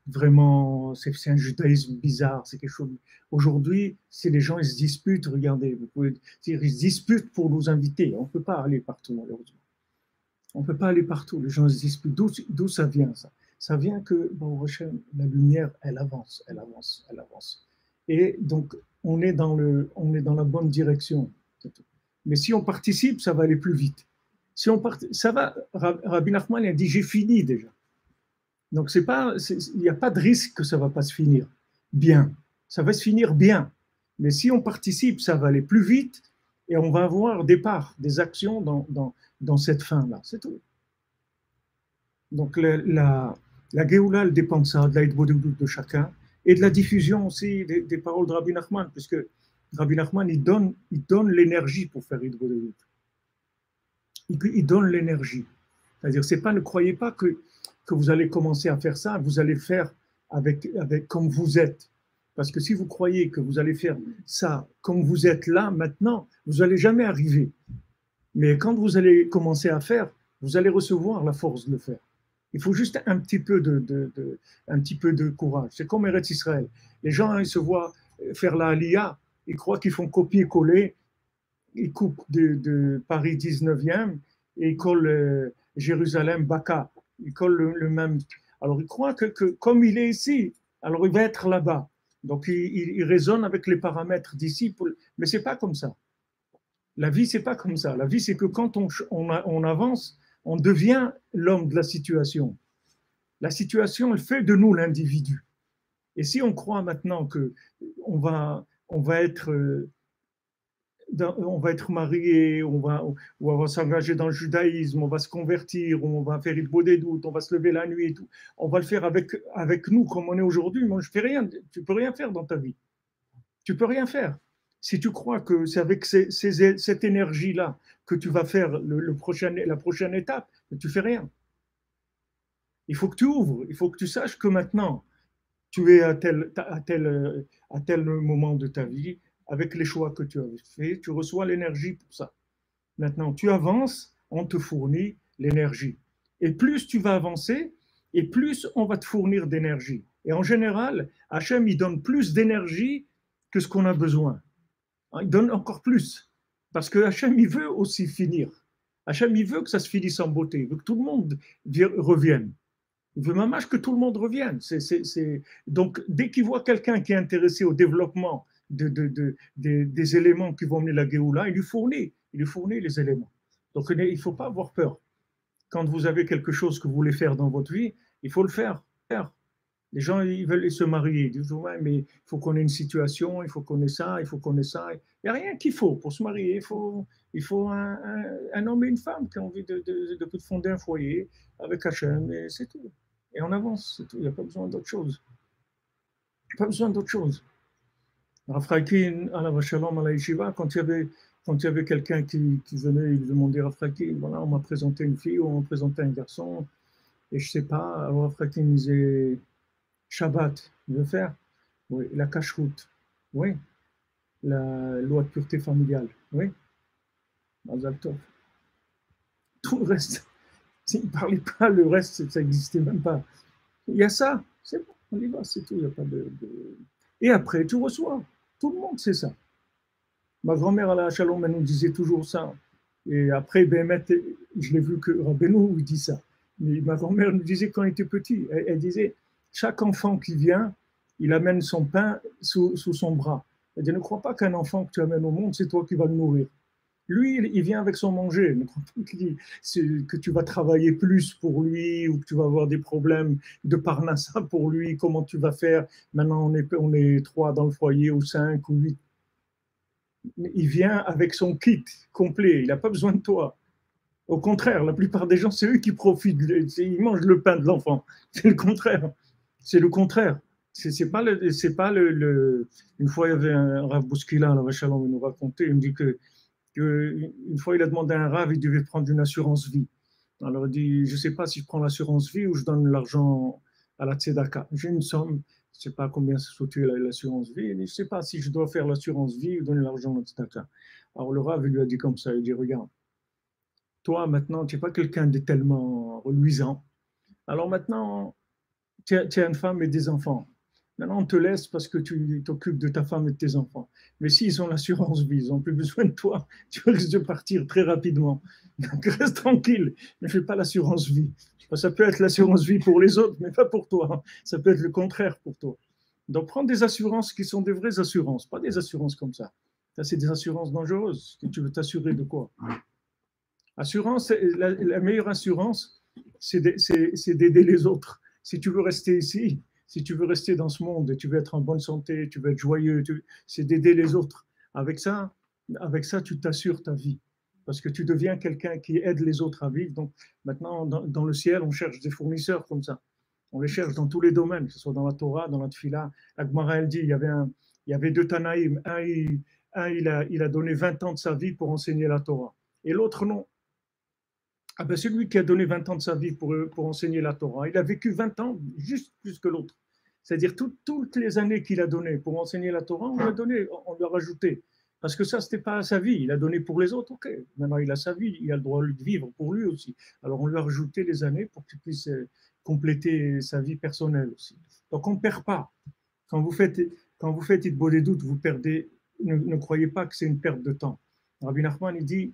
vraiment, c'est un judaïsme bizarre, c'est quelque chose. Aujourd'hui, c'est les gens, ils se disputent, regardez, vous pouvez dire, ils se disputent pour nous inviter. On ne peut pas aller partout, malheureusement. On ne peut pas aller partout, les gens se disputent. D'où ça vient, ça? Ça vient que, bon, la lumière, elle avance, elle avance, elle avance. Et donc, on est dans la bonne direction. Mais si on participe, ça va aller plus vite. Si on ça va, Rabbi Nachman a dit, j'ai fini déjà. Donc, il n'y a pas de risque que ça ne va pas se finir bien. Ça va se finir bien. Mais si on participe, ça va aller plus vite et on va avoir des parts, des actions dans cette fin-là. C'est tout. Donc, la Géoula, elle dépend de ça, de l'aïd-bodoudout de chacun et de la diffusion aussi des paroles de Rabbi Nachman, puisque Rabbi Nachman, il donne l'énergie pour faire l'aïd-bodoudout. Il donne l'énergie. C'est-à-dire, ne croyez pas que vous allez commencer à faire ça, vous allez faire avec comme vous êtes. Parce que si vous croyez que vous allez faire ça comme vous êtes là, maintenant, vous n'allez jamais arriver. Mais quand vous allez commencer à faire, vous allez recevoir la force de le faire. Il faut juste un petit peu de courage. C'est comme Eretz Israël. Les gens, ils se voient faire la Aliyah, ils croient qu'ils font copier-coller, ils coupent de Paris 19e et ils collent Jérusalem, Baka. Ils collent le même. Alors, ils croient que comme il est ici, alors il va être là-bas. Donc, il raisonne avec les paramètres d'ici. Mais ce n'est pas comme ça. La vie, ce n'est pas comme ça. La vie, c'est que quand on avance, on devient l'homme de la situation. La situation, elle fait de nous l'individu. Et si on croit maintenant qu'on va être marié, on va s'engager dans le judaïsme, on va se convertir, on va faire le doute, on va se lever la nuit et tout. On va le faire avec nous comme on est aujourd'hui. Moi, je fais rien. Tu peux rien faire dans ta vie. Tu peux rien faire. Si tu crois que c'est avec cette énergie-là que tu vas faire la prochaine étape, tu fais rien. Il faut que tu ouvres. Il faut que tu saches que maintenant, tu es à tel moment de ta vie, avec les choix que tu as fait, tu reçois l'énergie pour ça. Maintenant, tu avances, on te fournit l'énergie. Et plus tu vas avancer, et plus on va te fournir d'énergie. Et en général, Hachem, il donne plus d'énergie que ce qu'on a besoin. Il donne encore plus. Parce que Hachem, il veut aussi finir. Hachem, il veut que ça se finisse en beauté. Il veut que tout le monde revienne. Il veut même que tout le monde revienne. Donc, dès qu'il voit quelqu'un qui est intéressé au développement des éléments qui vont mener la Géoula, il lui fournit les éléments. Donc, il ne faut pas avoir peur. Quand vous avez quelque chose que vous voulez faire dans votre vie, il faut le faire. Les gens, ils veulent se marier. Ils disent, ouais, mais il faut qu'on ait une situation, il faut qu'on ait ça, il faut qu'on ait ça. Il n'y a rien qu'il faut pour se marier. Il faut un homme et une femme qui ont envie de fonder un foyer avec Hachem, et c'est tout. Et on avance, c'est tout. Il n'y a pas besoin d'autre chose. Pas besoin d'autre chose. Rav Chaikin, à la Vachalom, à la Yeshiva, quand il y avait quelqu'un qui venait, il demandait à Rav Chaikin, voilà, on m'a présenté une fille, ou on m'a présenté un garçon, et je ne sais pas, alors Rav Chaikin disait Shabbat, il veut faire? Oui. La cache-route, oui. La loi de pureté familiale, oui. Mazal Tov. tout le reste, il ne parlait pas, le reste, ça n'existait même pas. Il y a ça, c'est bon, on y va, c'est tout, il n'y a pas de... Et après, tu reçois. Tout le monde sait ça. Ma grand-mère à la Shalom, elle nous disait toujours ça. Et après, ben, je l'ai vu que Rabbeinu il dit ça. Mais ma grand-mère nous disait quand il était petit, elle disait, chaque enfant qui vient, il amène son pain sous son bras. Elle dit, ne crois pas qu'un enfant que tu amènes au monde, c'est toi qui vas le nourrir. Lui, il vient avec son manger. Ne crois pas que tu vas travailler plus pour lui ou que tu vas avoir des problèmes de parnassa pour lui. Comment tu vas faire? Maintenant, on est 3 dans le foyer ou 5 ou 8. Il vient avec son kit complet. Il n'a pas besoin de toi. Au contraire, la plupart des gens, c'est eux qui profitent. Ils mangent le pain de l'enfant. C'est le contraire. C'est le contraire. C'est pas le. Une fois, il y avait un Rav Bouskila, la Shalom, il nous racontait. Il me dit que une fois, il a demandé à un Rav, il devait prendre une assurance vie. Alors, il dit, je ne sais pas si je prends l'assurance vie ou je donne l'argent à la Tzedaka. J'ai une somme, je ne sais pas combien ça coûte l'assurance vie. Il dit, je ne sais pas si je dois faire l'assurance vie ou donner l'argent à la Tzedaka. Alors, le Rav, il lui a dit comme ça, il dit, regarde, toi, maintenant, tu n'es pas quelqu'un de tellement reluisant. Alors maintenant, tu as une femme et des enfants. Maintenant, on te laisse parce que tu t'occupes de ta femme et de tes enfants. Mais s'ils ont l'assurance vie, ils n'ont plus besoin de toi, tu risques de partir très rapidement. Donc reste tranquille, ne fais pas l'assurance vie. Ça peut être l'assurance vie pour les autres, mais pas pour toi. Ça peut être le contraire pour toi. Donc prends des assurances qui sont des vraies assurances, pas des assurances comme ça. Ça, c'est des assurances dangereuses. Tu veux t'assurer de quoi? Assurance, la meilleure assurance, c'est d'aider les autres. Si tu veux rester ici, si tu veux rester dans ce monde, tu veux être en bonne santé, tu veux être joyeux, c'est d'aider les autres. Avec ça, tu t'assures ta vie. Parce que tu deviens quelqu'un qui aide les autres à vivre. Donc maintenant, dans le ciel, on cherche des fournisseurs comme ça. On les cherche dans tous les domaines, que ce soit dans la Torah, dans la Tfila. La Gemara, elle dit, il y avait 2 Tanaïm. Il a donné 20 ans de sa vie pour enseigner la Torah. Et l'autre, non. Ah ben celui qui a donné 20 ans de sa vie pour enseigner la Torah, il a vécu 20 ans juste plus que l'autre. C'est-à-dire toutes les années qu'il a données pour enseigner la Torah, on lui a rajouté. Parce que ça, ce n'était pas sa vie. Il a donné pour les autres, ok. Maintenant, il a sa vie, il a le droit de vivre pour lui aussi. Alors, on lui a rajouté les années pour qu'il puisse compléter sa vie personnelle aussi. Donc, on ne perd pas. Quand vous faites Hitbo des doutes, vous perdez. Ne croyez pas que c'est une perte de temps. Rabbi Nachman, il dit,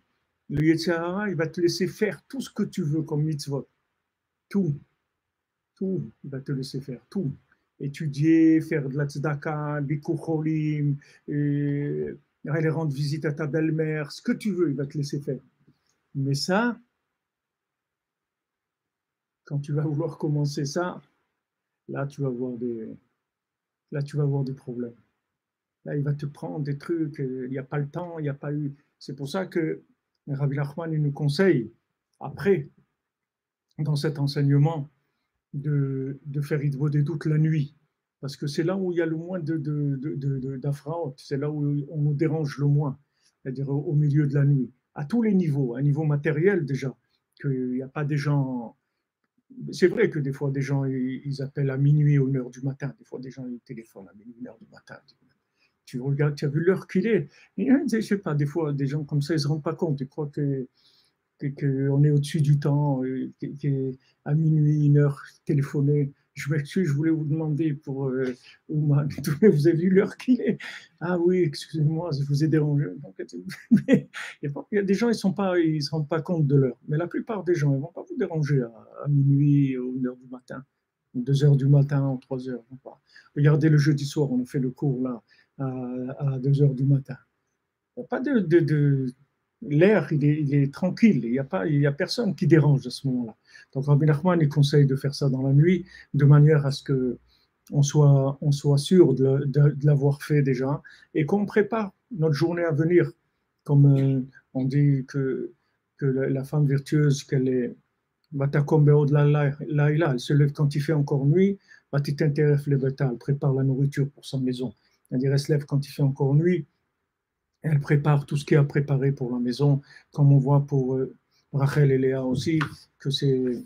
le Yetzer Hara, il va te laisser faire tout ce que tu veux comme mitzvot. Tout, il va te laisser faire, tout. Étudier, faire de la tzedaka, bikur cholim, aller rendre visite à ta belle-mère, ce que tu veux, il va te laisser faire. Mais ça, quand tu vas vouloir commencer ça, là tu vas avoir des problèmes. Là, il va te prendre des trucs, il n'y a pas le temps, il n'y a pas eu. C'est pour ça que Rabbi Nachman, il nous conseille, après, dans cet enseignement, de faire Hitbo des doutes la nuit. Parce que c'est là où il y a le moins d'afraot, c'est là où on nous dérange le moins, c'est-à-dire au milieu de la nuit, à tous les niveaux, à un niveau matériel déjà, qu'il n'y a pas des gens... C'est vrai que des fois, des gens, ils appellent à minuit ou 1h du matin, des fois, des gens, ils téléphonent à minuit, 1h du matin. Tu regardes, tu as vu l'heure qu'il est. Et, je ne sais pas, des fois, des gens comme ça, ils ne se rendent pas compte, ils croient qu'on est au-dessus du temps, qu'à minuit, 1h, téléphoner. Je m'excuse, je voulais vous demander pour Ouman, vous avez vu l'heure qu'il est? Ah oui, excusez-moi, je vous ai dérangé. Mais il y a des gens, ils ne se rendent pas compte de l'heure. Mais la plupart des gens, ils ne vont pas vous déranger à minuit ou 1h du matin, ou 2h du matin, ou 3h. Regardez le jeudi soir, on a fait le cours là, à 2h du matin. Il n'y a pas l'air, il est tranquille, il n'y a personne qui dérange à ce moment-là. Donc Rabbi Nachman, il conseille de faire ça dans la nuit, de manière à ce qu'on soit sûr de l'avoir fait déjà, et qu'on prépare notre journée à venir. Comme on dit que la femme virtueuse, qu'elle est elle se lève quand il fait encore nuit, elle prépare la nourriture pour sa maison. C'est-à-dire, elle se lève quand il fait encore nuit, elle prépare tout ce qu'il y a préparé pour la maison, comme on voit pour Rachel et Léa aussi, que c'est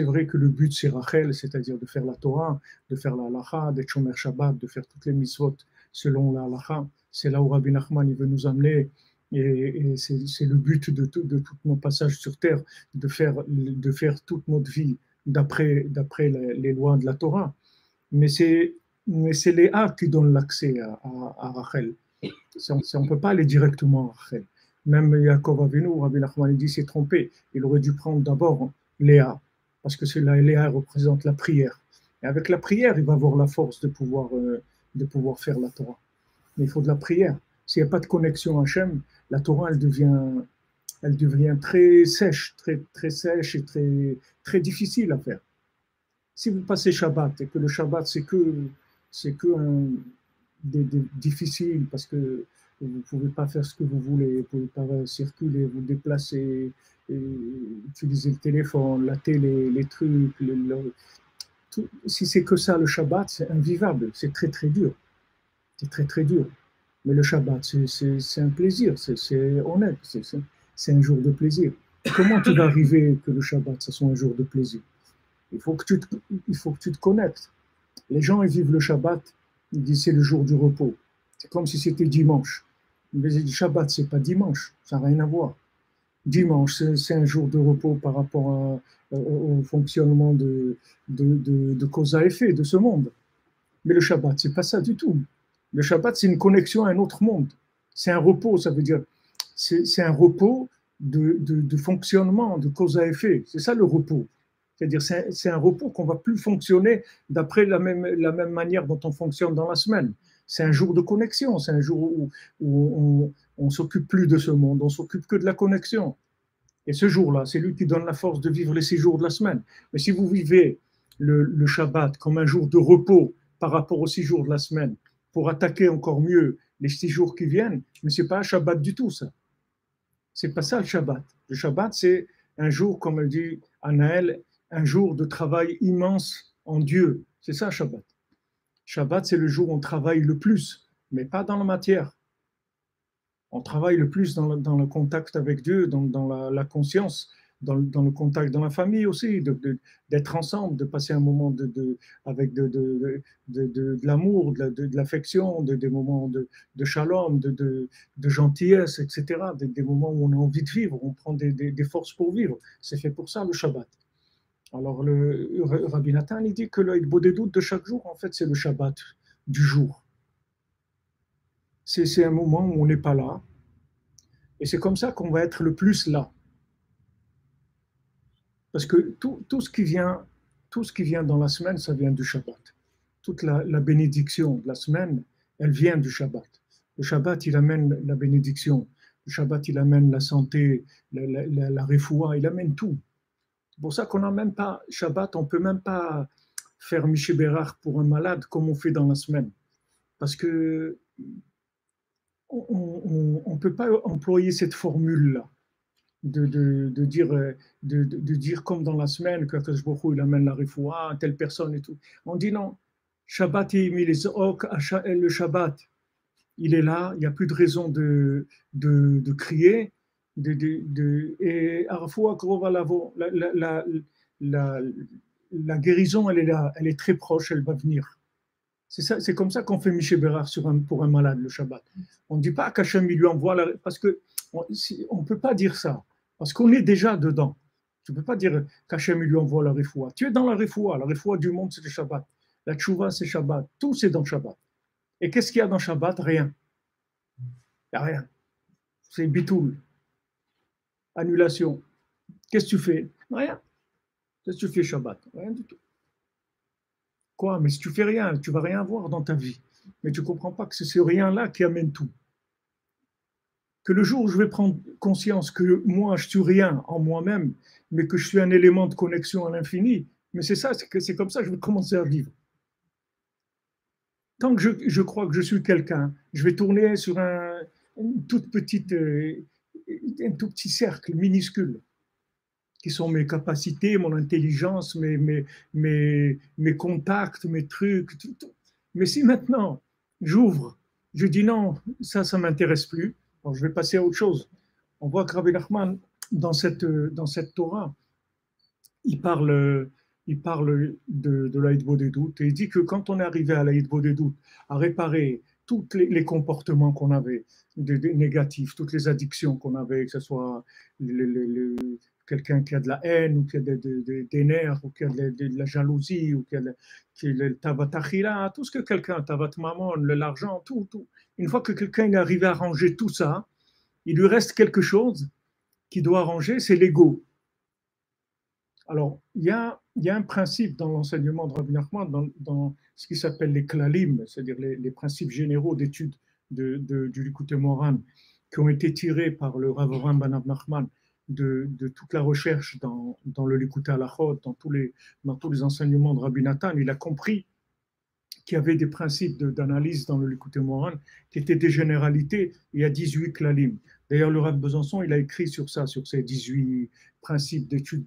vrai que le but c'est Rachel, c'est-à-dire de faire la Torah, de faire la halacha, d'être shomer Shabbat, de faire toutes les mitzvot selon la halacha. C'est là où Rabbi Nachman il veut nous amener Et c'est le but de tous nos passages sur Terre, de faire toute notre vie d'après les lois de la Torah. Mais c'est Léa qui donne l'accès à Rachel. On ne peut pas aller directement à Rachel. Même Yaakov Avinu, Rabbi Nachman dit, s'est trompé. Il aurait dû prendre d'abord Léa, parce que Léa représente la prière. Et avec la prière, il va avoir la force de pouvoir faire la Torah. Mais il faut de la prière. S'il n'y a pas de connexion à Hachem, la Torah, elle devient très sèche, très sèche et très difficile à faire. Si vous passez Shabbat et que le Shabbat, difficile parce que vous ne pouvez pas faire ce que vous voulez, vous ne pouvez pas circuler, vous déplacer, utiliser le téléphone, la télé, les trucs, tout. Si c'est que ça le Shabbat, c'est invivable, c'est très dur. C'est très dur. Mais le Shabbat, c'est un plaisir, c'est honnête, c'est un jour de plaisir. Comment tu vas arriver que le Shabbat, ça soit un jour de plaisir? Il faut que tu te connectes. Les gens, ils vivent le Shabbat, ils disent c'est le jour du repos. C'est comme si c'était dimanche. Mais le Shabbat, c'est pas dimanche, ça n'a rien à voir. Dimanche, c'est un jour de repos par rapport au fonctionnement de cause à effet de ce monde. Mais le Shabbat, c'est pas ça du tout. Le Shabbat, c'est une connexion à un autre monde. C'est un repos, ça veut dire, c'est un repos de fonctionnement, de cause à effet. C'est ça le repos. C'est-à-dire, c'est un repos qu'on ne va plus fonctionner d'après la même manière dont on fonctionne dans la semaine. C'est un jour de connexion, c'est un jour où on ne s'occupe plus de ce monde, on s'occupe que de la connexion. Et ce jour-là, c'est lui qui donne la force de vivre les 6 jours de la semaine. Mais si vous vivez le Shabbat comme un jour de repos par rapport aux 6 jours de la semaine, pour attaquer encore mieux les 6 jours qui viennent, mais ce n'est pas un Shabbat du tout, ça. Ce n'est pas ça le Shabbat. Le Shabbat, c'est un jour, comme elle dit Anaël, un jour de travail immense en Dieu. C'est ça, Shabbat. Shabbat, c'est le jour où on travaille le plus, mais pas dans la matière. On travaille le plus dans le contact avec Dieu, dans la conscience, dans le contact dans la famille aussi, d'être ensemble, de passer un moment avec de l'amour, de l'affection, des moments de shalom, de gentillesse, etc. Des moments où on a envie de vivre, on prend des forces pour vivre. C'est fait pour ça, le Shabbat. Alors, le Rabbi Nathan, il dit que le Hitbodedut de chaque jour, en fait, c'est le Shabbat du jour. C'est un moment où on n'est pas là. Et c'est comme ça qu'on va être le plus là. Parce que tout ce qui vient dans la semaine, ça vient du Shabbat. Toute la bénédiction de la semaine, elle vient du Shabbat. Le Shabbat, il amène la bénédiction. Le Shabbat, il amène la santé, la refoua, il amène tout. C'est pour ça qu'on n'a même pas, Shabbat, on ne peut même pas faire Miché Bérard pour un malade comme on fait dans la semaine. Parce que on ne peut pas employer cette formule-là. De dire comme dans la semaine que il amène la refoua, telle personne et tout. On dit non. Shabbat, il met les ok, le Shabbat, il est là, il n'y a plus de raison de crier. Et à la fois, la guérison, elle est là, elle est très proche, elle va venir. C'est comme ça qu'on fait Miché Bérard pour un malade, le Shabbat. On ne dit pas qu'Hachem lui envoie parce qu'on ne peut pas dire ça, parce qu'on est déjà dedans. Tu ne peux pas dire qu'Hachem lui envoie la refoua. Tu es dans la refoua du monde, c'est le Shabbat. La tchouva, c'est Shabbat. Tout, c'est dans Shabbat. Et qu'est-ce qu'il y a dans Shabbat? Rien. Il n'y a rien. C'est bitoul. Annulation. Qu'est-ce que tu fais? Rien. Qu'est-ce que tu fais Shabbat? Rien du tout. Quoi? Mais si tu fais rien, tu vas rien voir dans ta vie. Mais tu ne comprends pas que c'est ce rien-là qui amène tout. Que le jour où je vais prendre conscience que moi, je suis rien en moi-même, mais que je suis un élément de connexion à l'infini, mais c'est ça, c'est comme ça que je vais commencer à vivre. Tant que je crois que je suis quelqu'un, je vais tourner sur un tout petit cercle minuscule, qui sont mes capacités, mon intelligence, mes contacts, mes trucs, tout. Mais si maintenant j'ouvre, je dis non, ça ne m'intéresse plus, alors je vais passer à autre chose. On voit que Rabbi Nachman, dans cette Torah, il parle de la Hitbodedut, et il dit que quand on est arrivé à la Hitbodedut, à réparer tous les comportements qu'on avait, des négatifs, toutes les addictions qu'on avait, que ce soit quelqu'un qui a de la haine, ou qui a des nerfs, ou qui a de la jalousie, ou qui a le tavat achila, tout ce que quelqu'un, tavat maman, l'argent, tout, tout. Une fois que quelqu'un est arrivé à ranger tout ça, il lui reste quelque chose qui doit ranger, c'est l'ego. Alors, il y a un principe dans l'enseignement de Rabbi Nachman, dans ce qui s'appelle les klalim, c'est-à-dire les principes généraux d'étude du Likutei Moharan, qui ont été tirés par le Rav Avraham ben Nachman de toute la recherche dans le Likutei Halachot, dans tous les enseignements de Rabbi Nathan. Il a compris qu'il y avait des principes d'analyse dans le Likutei Moharan qui étaient des généralités. Il y a 18 klalim. D'ailleurs, le Rav Besançon, il a écrit sur ça, sur ces 18 principes d'étude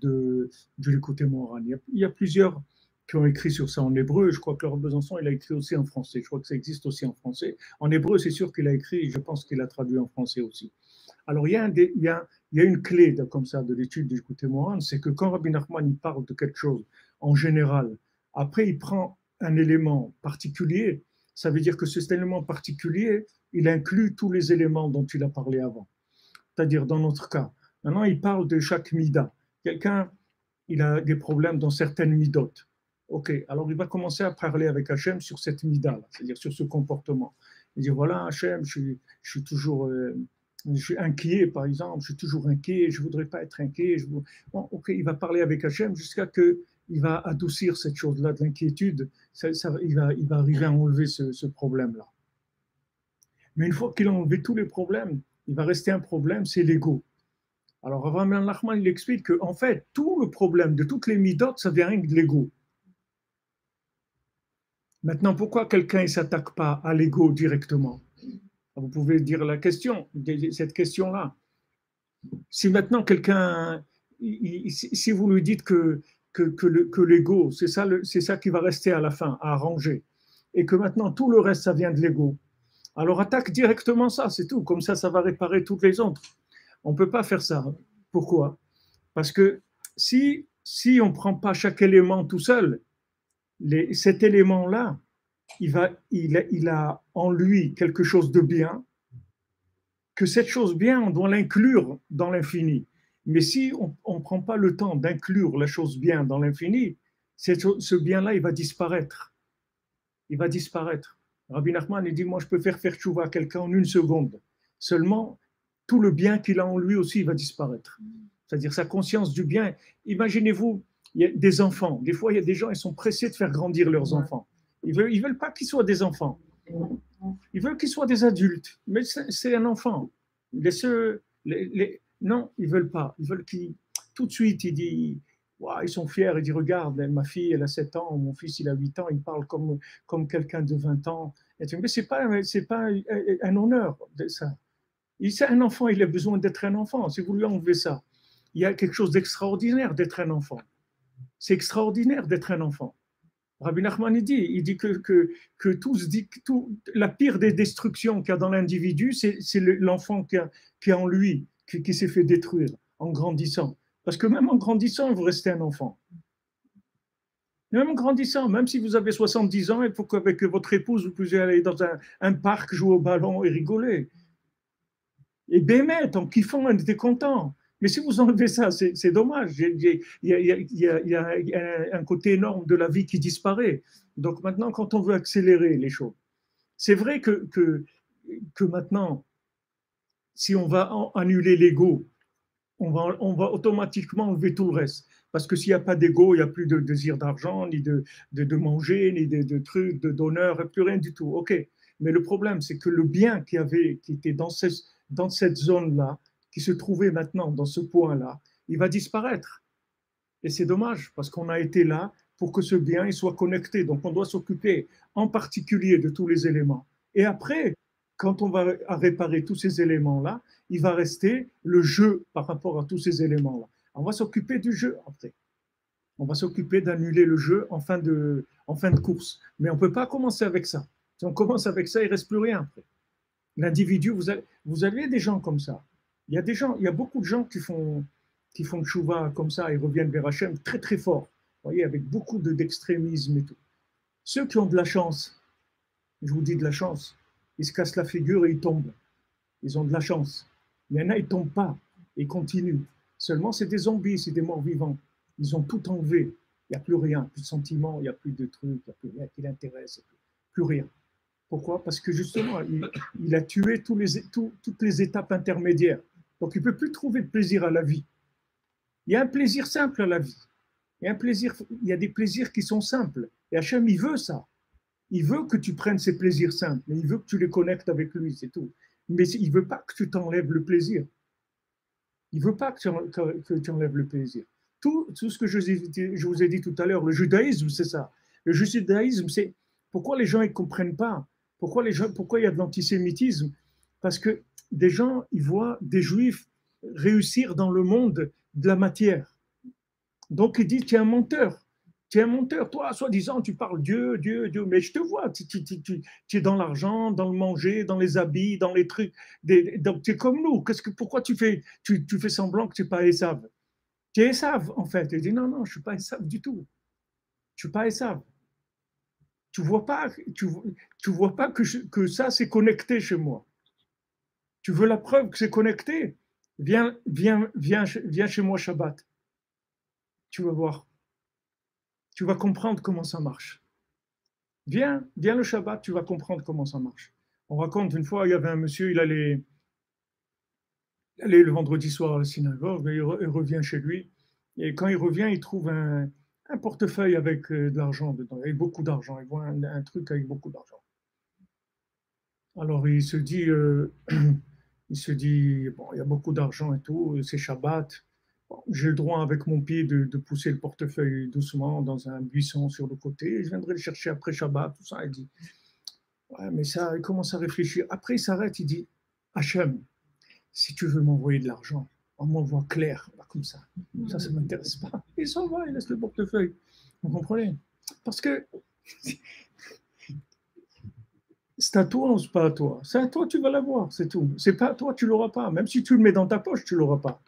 du Likutei Moharan. Il y a plusieurs qui ont écrit sur ça en hébreu. Je crois que le Rav Besançon, il a écrit aussi en français. Je crois que ça existe aussi en français. En hébreu, c'est sûr qu'il a écrit, je pense qu'il a traduit en français aussi. Alors, il y a une clé comme ça de l'étude du Likutei Moharan, c'est que quand Rabbi Nachman il parle de quelque chose en général, après il prend un élément particulier, ça veut dire que cet élément particulier, il inclut tous les éléments dont il a parlé avant. C'est-à-dire, dans notre cas, maintenant, il parle de chaque mida. Quelqu'un, il a des problèmes dans certaines midotes. Ok, alors il va commencer à parler avec Hachem sur cette mida-là, c'est-à-dire sur ce comportement. Il dit, voilà, Hachem, je suis toujours... je suis inquiet, par exemple, je suis toujours inquiet, je ne voudrais pas être inquiet. Bon, ok, il va parler avec Hachem jusqu'à que il va adoucir cette chose-là de l'inquiétude, il va arriver à enlever ce problème-là. Mais une fois qu'il a enlevé tous les problèmes, il va rester un problème, c'est l'ego. Alors, Avraham ben Nachman, il explique qu'en fait, tout le problème de toutes les midotes, ça vient rien de l'ego. Maintenant, pourquoi quelqu'un ne s'attaque pas à l'ego directement? Vous pouvez dire cette question-là. Si maintenant quelqu'un, si vous lui dites que l'ego, c'est ça qui va rester à la fin, à arranger, et que maintenant tout le reste, ça vient de l'ego, alors attaque directement ça, c'est tout. Comme ça va réparer toutes les autres. On ne peut pas faire ça. Pourquoi? Parce que si on ne prend pas chaque élément tout seul, cet élément-là, il a en lui quelque chose de bien, que cette chose bien, on doit l'inclure dans l'infini. Mais si on ne prend pas le temps d'inclure la chose bien dans l'infini, ce bien-là, il va disparaître. Il va disparaître. Rabbi Nachman, il dit, moi, je peux faire tchouva à quelqu'un en une seconde. Seulement, tout le bien qu'il a en lui aussi, il va disparaître. C'est-à-dire sa conscience du bien. Imaginez-vous, il y a des enfants. Des fois, il y a des gens, ils sont pressés de faire grandir leurs enfants. Ils veulent pas qu'ils soient des enfants. Ils veulent qu'ils soient des adultes. Mais c'est un enfant. Non, ils veulent pas. Ils veulent qu'ils... Tout de suite, il dit... Wow, ils sont fiers, il dit, regarde, ma fille, elle a 7 ans, mon fils, il a 8 ans, il parle comme quelqu'un de 20 ans. Mais c'est pas un honneur, ça. C'est un enfant, il a besoin d'être un enfant. Si vous lui enlevez ça, il y a quelque chose d'extraordinaire d'être un enfant. C'est extraordinaire d'être un enfant. Rabbi Nachman, il dit que la pire des destructions qu'il y a dans l'individu, c'est l'enfant qui est en lui, qui s'est fait détruire en grandissant. Parce que même en grandissant, vous restez un enfant. Même en grandissant, même si vous avez 70 ans, il faut qu'avec votre épouse, vous puissiez aller dans un parc, jouer au ballon et rigoler. Et bémet, en kiffant, on était content. Mais si vous enlevez ça, c'est dommage. Il y a un côté énorme de la vie qui disparaît. Donc maintenant, quand on veut accélérer les choses, c'est vrai que maintenant, si on va annuler l'ego, on va automatiquement enlever tout le reste. Parce que s'il n'y a pas d'ego, il n'y a plus de désir d'argent, ni de manger, ni de trucs, d'honneur, plus rien du tout. OK. Mais le problème, c'est que le bien qui était dans cette zone-là, qui se trouvait maintenant dans ce point-là, il va disparaître. Et c'est dommage, parce qu'on a été là pour que ce bien il soit connecté. Donc on doit s'occuper en particulier de tous les éléments. Et après, quand on va réparer tous ces éléments-là, il va rester le jeu par rapport à tous ces éléments-là. On va s'occuper du jeu après. On va s'occuper d'annuler le jeu en fin de course. Mais on ne peut pas commencer avec ça. Si on commence avec ça, il ne reste plus rien après. L'individu, vous avez des gens comme ça. Il y a beaucoup de gens qui font tchouva comme ça et reviennent vers Hachem très très fort. Vous voyez, avec beaucoup d'extrémisme et tout. Ceux qui ont de la chance, je vous dis de la chance, ils se cassent la figure et ils tombent. Ils ont de la chance. Il y en a, ils ne tombent pas, ils continuent. Seulement, c'est des zombies, c'est des morts vivants. Ils ont tout enlevé. Il n'y a plus rien, plus de sentiments, il n'y a plus de trucs, il n'y a plus rien qui l'intéresse, plus rien. Pourquoi? Parce que justement, il a tué toutes les étapes intermédiaires. Donc, il ne peut plus trouver de plaisir à la vie. Il y a un plaisir simple à la vie. Il y a des plaisirs qui sont simples. Et Hachem, il veut ça. Il veut que tu prennes ces plaisirs simples, mais il veut que tu les connectes avec lui, c'est tout. Mais il ne veut pas que tu t'enlèves le plaisir. Il ne veut pas que tu enlèves le plaisir. Tout ce que je vous ai dit tout à l'heure, le judaïsme, c'est ça. Le judaïsme, c'est pourquoi les gens ne comprennent pas. Pourquoi il y a de l'antisémitisme? Parce que des gens, ils voient des juifs réussir dans le monde de la matière. Donc, il dit, tu es un menteur. Tu es un menteur. Toi, soi-disant, tu parles Dieu, Dieu, Dieu. Mais je te vois, tu es dans l'argent, dans le manger, dans les habits, dans les trucs. Donc, tu es comme nous. Pourquoi tu fais semblant que tu n'es pas Esav? Tu es Esav, en fait. Il dit, non, non, je ne suis pas Esav du tout. Je ne suis pas Esav. Tu ne vois pas, que ça, c'est connecté chez moi. Tu veux la preuve que c'est connecté? Viens chez moi Shabbat. Tu vas voir. Tu vas comprendre comment ça marche. Viens le Shabbat, tu vas comprendre comment ça marche. On raconte une fois, il y avait un monsieur, il allait le vendredi soir à la synagogue, il revient chez lui. Et quand il revient, il trouve un portefeuille avec de l'argent dedans, avec beaucoup d'argent. Il voit un truc avec beaucoup d'argent. Alors il se dit, bon, il y a beaucoup d'argent et tout, c'est Shabbat. Bon, j'ai le droit avec mon pied de pousser le portefeuille doucement dans un buisson sur le côté. Je viendrai le chercher après Shabbat, tout ça. Il dit, ouais, mais ça, il commence à réfléchir. Après, il s'arrête, il dit, Hachem, si tu veux m'envoyer de l'argent, on m'envoie clair, pas comme ça. Ça ne m'intéresse pas. Il s'en va, il laisse le portefeuille. Vous comprenez? Parce que c'est à toi ou c'est pas à toi? C'est à toi, tu vas l'avoir, c'est tout. C'est pas à toi, tu l'auras pas. Même si tu le mets dans ta poche, tu l'auras pas.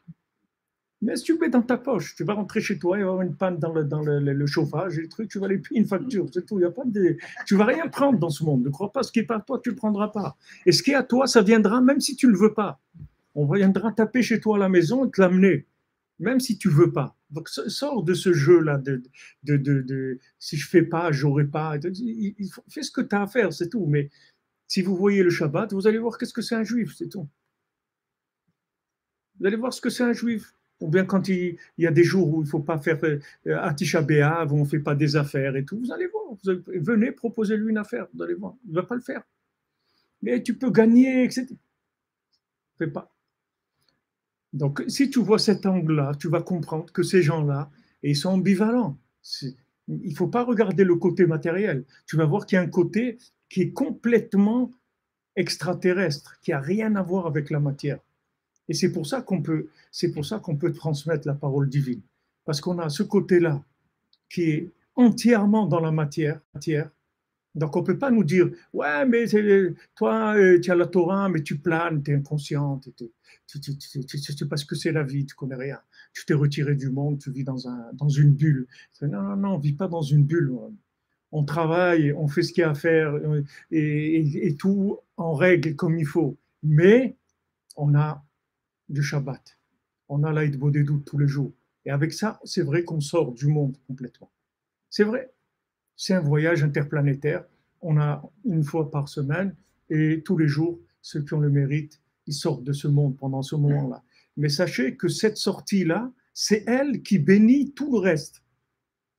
Mais si tu le mets dans ta poche, tu vas rentrer chez toi, il va y avoir une panne dans le chauffage, et le truc, tu vas aller payer une facture, c'est tout. Il y a pas de, tu vas rien prendre dans ce monde. Ne crois pas, ce qui est pas à toi, tu le prendras pas. Et ce qui est à toi, ça viendra même si tu le veux pas. On viendra taper chez toi à la maison et te l'amener, même si tu veux pas. Donc sors de ce jeu-là de si je fais pas, j'aurai pas. Fais ce que tu as à faire, c'est tout. Mais si vous voyez le Shabbat, vous allez voir qu'est-ce que c'est un juif, c'est tout. Vous allez voir ce que c'est un juif. Ou bien quand il y a des jours où il ne faut pas faire Atisha B'Av, où on ne fait pas des affaires et tout, vous allez voir. Venez, proposez-lui une affaire, vous allez voir. Il ne va pas le faire. Mais tu peux gagner, etc. Fais pas. Donc, si tu vois cet angle-là, tu vas comprendre que ces gens-là, ils sont ambivalents. Il ne faut pas regarder le côté matériel. Tu vas voir qu'il y a un côté qui est complètement extraterrestre, qui n'a rien à voir avec la matière. Et c'est pour ça qu'on peut transmettre la parole divine. Parce qu'on a ce côté-là qui est entièrement dans la matière. Donc on ne peut pas nous dire, ouais, mais toi, tu as la Torah, mais tu planes, tu es inconsciente, tu ne sais pas ce que c'est la vie, tu ne connais rien. Tu t'es retiré du monde, tu vis dans une bulle. Non, on ne vit pas dans une bulle. On travaille, on fait ce qu'il y a à faire, et tout en règle comme il faut. Mais on a du Shabbat. On a l'Aïd Bodedou tous les jours. Et avec ça, c'est vrai qu'on sort du monde complètement. C'est vrai. C'est un voyage interplanétaire. On a une fois par semaine et tous les jours, ceux qui ont le mérite, ils sortent de ce monde pendant ce moment-là. Mais sachez que cette sortie-là, c'est elle qui bénit tout le reste.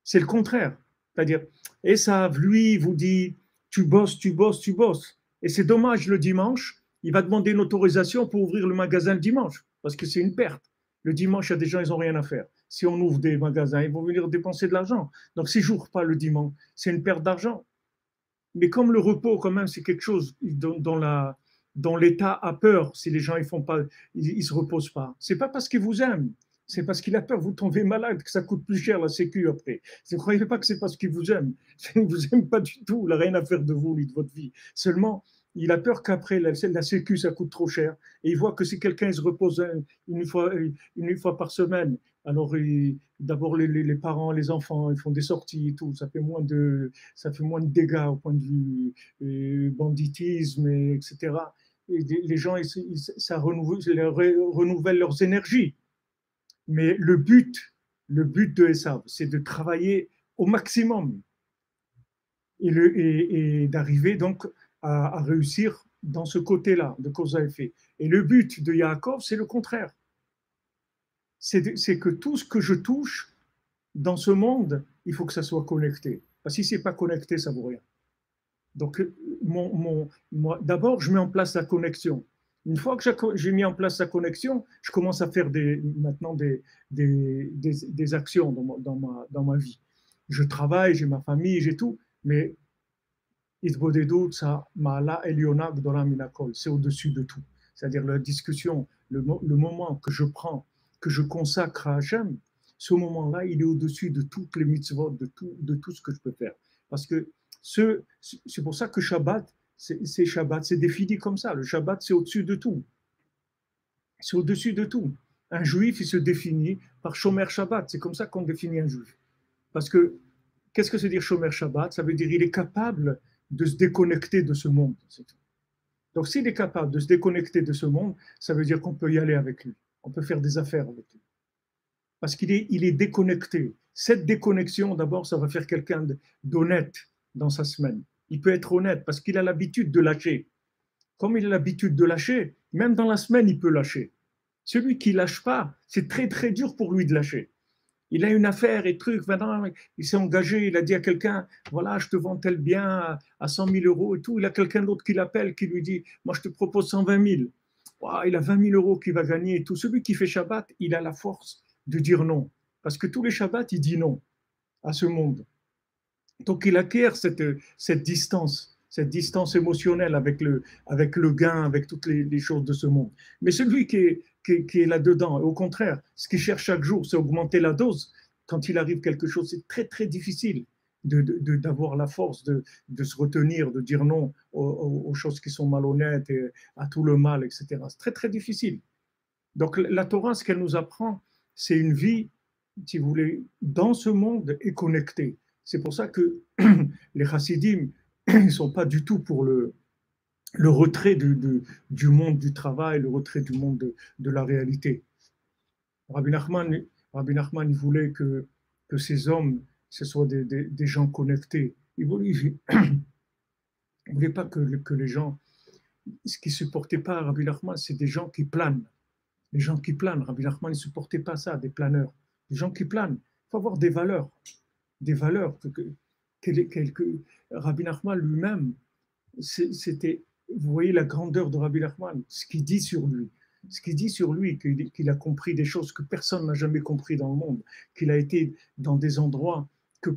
C'est le contraire. C'est-à-dire, Esav, lui, il vous dit, tu bosses. Et c'est dommage le dimanche, il va demander une autorisation pour ouvrir le magasin le dimanche, parce que c'est une perte. Le dimanche, il y a des gens, ils n'ont rien à faire. Si on ouvre des magasins, ils vont venir dépenser de l'argent. Donc, s'ils n'ouvrent pas le dimanche, c'est une perte d'argent. Mais comme le repos, quand même, c'est quelque chose dont l'État a peur, si les gens ils se reposent pas. C'est pas parce qu'ils vous aiment, c'est parce qu'il a peur que vous tombez malade, que ça coûte plus cher la sécu après. Ne croyez pas que c'est parce qu'il vous aime. Il ne vous aime pas du tout, il n'a rien à faire de vous ni de votre vie. Seulement, il a peur qu'après, la sécu, ça coûte trop cher. Et il voit que si quelqu'un se repose une fois par semaine, alors d'abord les parents, les enfants, ils font des sorties et tout. Ça fait moins de dégâts au point de vue banditisme, etc. Et les gens, ça renouvelle leurs énergies. Mais le but de Esav, c'est de travailler au maximum et d'arriver donc à réussir dans ce côté-là de cause à effet. Et le but de Yaakov, c'est le contraire. C'est que tout ce que je touche dans ce monde, il faut que ça soit connecté. Parce que si ce n'est pas connecté, ça ne vaut rien. Donc, moi, d'abord, je mets en place la connexion. Une fois que j'ai mis en place la connexion, je commence à faire maintenant des actions dans ma vie. Je travaille, j'ai ma famille, j'ai tout, mais c'est au-dessus de tout. C'est-à-dire la discussion, le moment que je prends, que je consacre à Hachem, ce moment-là, il est au-dessus de toutes les mitzvot, de tout ce que je peux faire. Parce que c'est pour ça que Shabbat, c'est défini comme ça. Le Shabbat, c'est au-dessus de tout. C'est au-dessus de tout. Un juif, il se définit par Shomer Shabbat. C'est comme ça qu'on définit un juif. Parce que, qu'est-ce que c'est dire Shomer Shabbat? Ça veut dire qu'il est capable de se déconnecter de ce monde. Donc, s'il est capable de se déconnecter de ce monde, ça veut dire qu'on peut y aller avec lui. On peut faire des affaires avec lui. Parce qu'il est déconnecté. Cette déconnexion, d'abord, ça va faire quelqu'un d'honnête dans sa semaine. Il peut être honnête parce qu'il a l'habitude de lâcher. Comme il a l'habitude de lâcher, même dans la semaine, il peut lâcher. Celui qui ne lâche pas, c'est très, très dur pour lui de lâcher. Il a une affaire et truc, maintenant, il s'est engagé, il a dit à quelqu'un, voilà, je te vends tel bien à 100 000 euros et tout. Il a quelqu'un d'autre qui l'appelle, qui lui dit, moi, je te propose 120 000. Wow, il a 20 000 euros qu'il va gagner et tout. Celui qui fait Shabbat, il a la force de dire non. Parce que tous les Shabbats, il dit non à ce monde. Donc, il acquiert cette distance émotionnelle avec le gain, avec toutes les choses de ce monde. Mais celui qui est là-dedans, au contraire, ce qu'il cherche chaque jour, c'est augmenter la dose. Quand il arrive quelque chose, c'est très, très difficile d'avoir la force de se retenir, de dire non aux choses qui sont malhonnêtes, et à tout le mal, etc. C'est très, très difficile. Donc, la Torah, ce qu'elle nous apprend, c'est une vie, si vous voulez, dans ce monde et connectée. C'est pour ça que les chassidim ne sont pas du tout pour le retrait du monde du travail, le retrait du monde de la réalité. Rabbi Nachman, il voulait que ces hommes, ce soient des gens connectés. Il ne voulait pas que les gens... Ce qui ne supportait pas Rabbi Nachman, c'est des gens qui planent. Les gens qui planent. Rabbi Nachman ne supportait pas ça, des planeurs. Des gens qui planent. Il faut avoir des valeurs. Des valeurs Rabbi Nachman lui-même, c'était, vous voyez la grandeur de Rabbi Nachman, ce qu'il dit sur lui, qu'il a compris des choses que personne n'a jamais compris dans le monde, qu'il a été dans des endroits que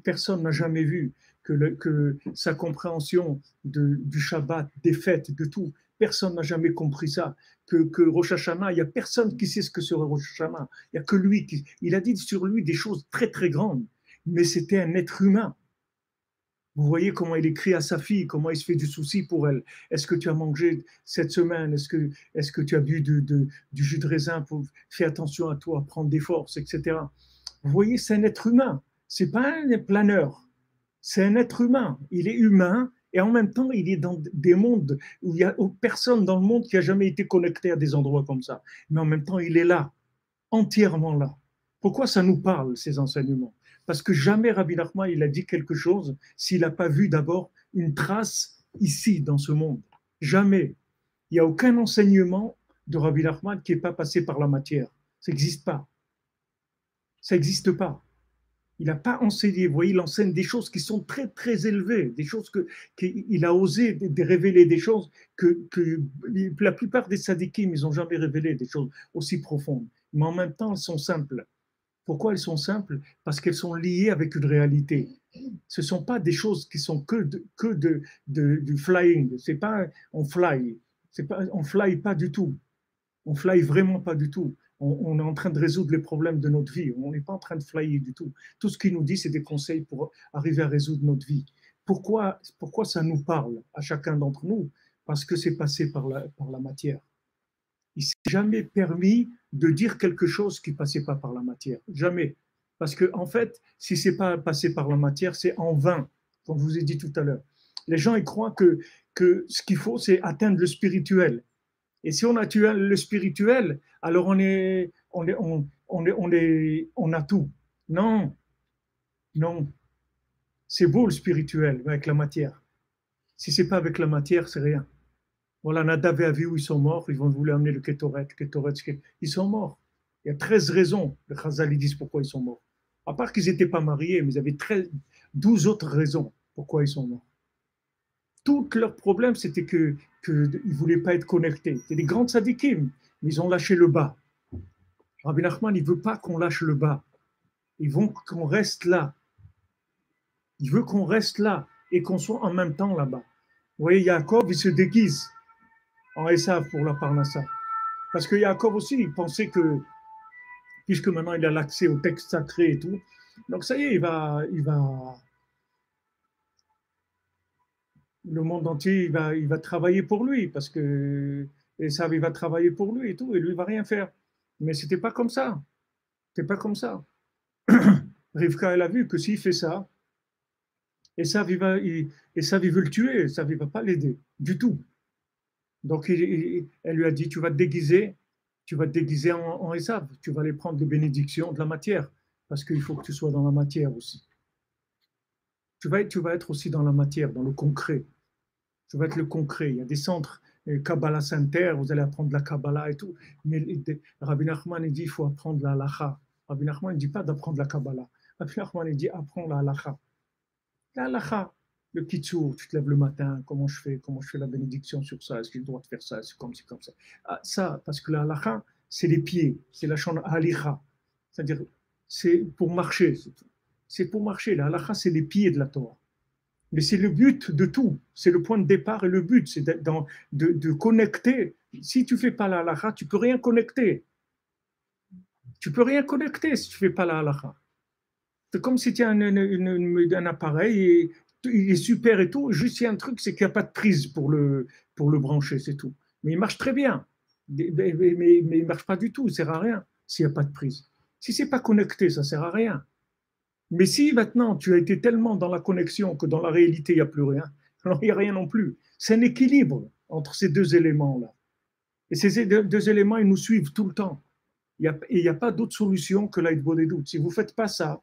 personne n'a jamais vu, que sa compréhension du Shabbat, des fêtes, de tout, personne n'a jamais compris ça, que Rosh Hashanah, il n'y a personne qui sait ce que c'est Rosh Hashanah, il n'y a que lui il a dit sur lui des choses très très grandes, mais c'était un être humain. Vous voyez comment il écrit à sa fille, comment il se fait du souci pour elle. Est-ce que tu as mangé cette semaine? Est-ce que tu as bu du jus de raisin? Fais attention à toi, prendre des forces, etc. Vous voyez, c'est un être humain. C'est pas un planeur. C'est un être humain. Il est humain et en même temps, il est dans des mondes où il n'y a personne dans le monde qui a jamais été connecté à des endroits comme ça. Mais en même temps, il est là, entièrement là. Pourquoi ça nous parle, ces enseignements? Parce que jamais Rabbi Nachman, il a dit quelque chose s'il n'a pas vu d'abord une trace ici, dans ce monde. Jamais. Il n'y a aucun enseignement de Rabbi Nachman qui n'est pas passé par la matière. Ça n'existe pas. Ça n'existe pas. Il n'a pas enseigné. Vous voyez, il enseigne des choses qui sont très, très élevées, des choses qu'il a osé de révéler, des choses que la plupart des sadikim, ils n'ont jamais révélé, des choses aussi profondes. Mais en même temps, elles sont simples. Pourquoi elles sont simples? Parce qu'elles sont liées avec une réalité. Ce ne sont pas des choses qui sont que du flying. C'est pas on fly. On fly pas du tout. On fly vraiment pas du tout. On est en train de résoudre les problèmes de notre vie. On n'est pas en train de flyer du tout. Tout ce qu'il nous dit, c'est des conseils pour arriver à résoudre notre vie. pourquoi ça nous parle à chacun d'entre nous? Parce que c'est passé par la matière. Il ne s'est jamais permis de dire quelque chose qui ne passait pas par la matière. Jamais. Parce que, en fait, si ce n'est pas passé par la matière, c'est en vain, comme je vous ai dit tout à l'heure. Les gens, ils croient que ce qu'il faut, c'est atteindre le spirituel. Et si on a le spirituel, alors on a tout. Non, non. C'est beau le spirituel avec la matière. Si ce n'est pas avec la matière, c'est rien. Voilà, Nadav et Avihu, ils sont morts, ils vont vouloir amener le Ketoret, ils sont morts. Il y a 13 raisons, les Chazal, ils disent pourquoi ils sont morts. À part qu'ils n'étaient pas mariés, mais ils avaient 12 autres raisons pourquoi ils sont morts. Tout leur problème, c'était qu'ils ne voulaient pas être connectés. C'est des grands tzadikim, mais ils ont lâché le bas. Rabbi Nachman, il ne veut pas qu'on lâche le bas. Ils veulent qu'on reste là. Il veut qu'on reste là et qu'on soit en même temps là-bas. Vous voyez, Yaakov, il se déguise en Esav pour la Parnassa. Parce que Yaakov aussi, il pensait que, puisque maintenant il a l'accès au texte sacré et tout, donc ça y est, le monde entier, il va travailler pour lui, parce que Esav, il va travailler pour lui et tout, et lui, il va rien faire. Mais c'était pas comme ça. C'était pas comme ça. Rivka, elle a vu que s'il fait ça, Esav, il veut le tuer, Esav, il va pas l'aider, du tout. Donc, elle lui a dit, tu vas te déguiser en Esav, tu vas aller prendre les bénédictions de la matière, parce qu'il faut que tu sois dans la matière aussi. Tu vas être aussi dans la matière, dans le concret. Tu vas être le concret. Il y a des centres, Kabbalah Center, vous allez apprendre la Kabbalah et tout. Mais Rabbi Nachman, il dit, il faut apprendre la halacha. Rabbi Nachman ne dit pas d'apprendre la Kabbalah. Rabbi Nachman, il dit, apprends la halacha. La halacha. Le kitsour, tu te lèves le matin, comment je fais la bénédiction sur ça, est-ce que j'ai le droit de faire ça, c'est comme ça. Ah, ça, parce que la halakha, c'est les pieds, c'est la chambre halicha, c'est-à-dire, c'est pour marcher, c'est tout. C'est pour marcher, la halakha, c'est les pieds de la Torah. Mais c'est le but de tout, c'est le point de départ et le but, c'est de connecter. Si tu ne fais pas la halakha, tu ne peux rien connecter. Tu ne peux rien connecter si tu ne fais pas la halakha. C'est comme si tu as un appareil et il est super et tout, juste il y a un truc, c'est qu'il n'y a pas de prise pour le brancher, c'est tout. Mais il marche très bien, mais il ne marche pas du tout, il ne sert à rien s'il n'y a pas de prise. Si ce n'est pas connecté, ça ne sert à rien. Mais si maintenant tu as été tellement dans la connexion que dans la réalité il n'y a plus rien, alors il n'y a rien non plus. C'est un équilibre entre ces deux éléments-là. Et ces deux éléments, ils nous suivent tout le temps. Il n'y a pas d'autre solution que l'aïd-bodédout. Si vous ne faites pas ça,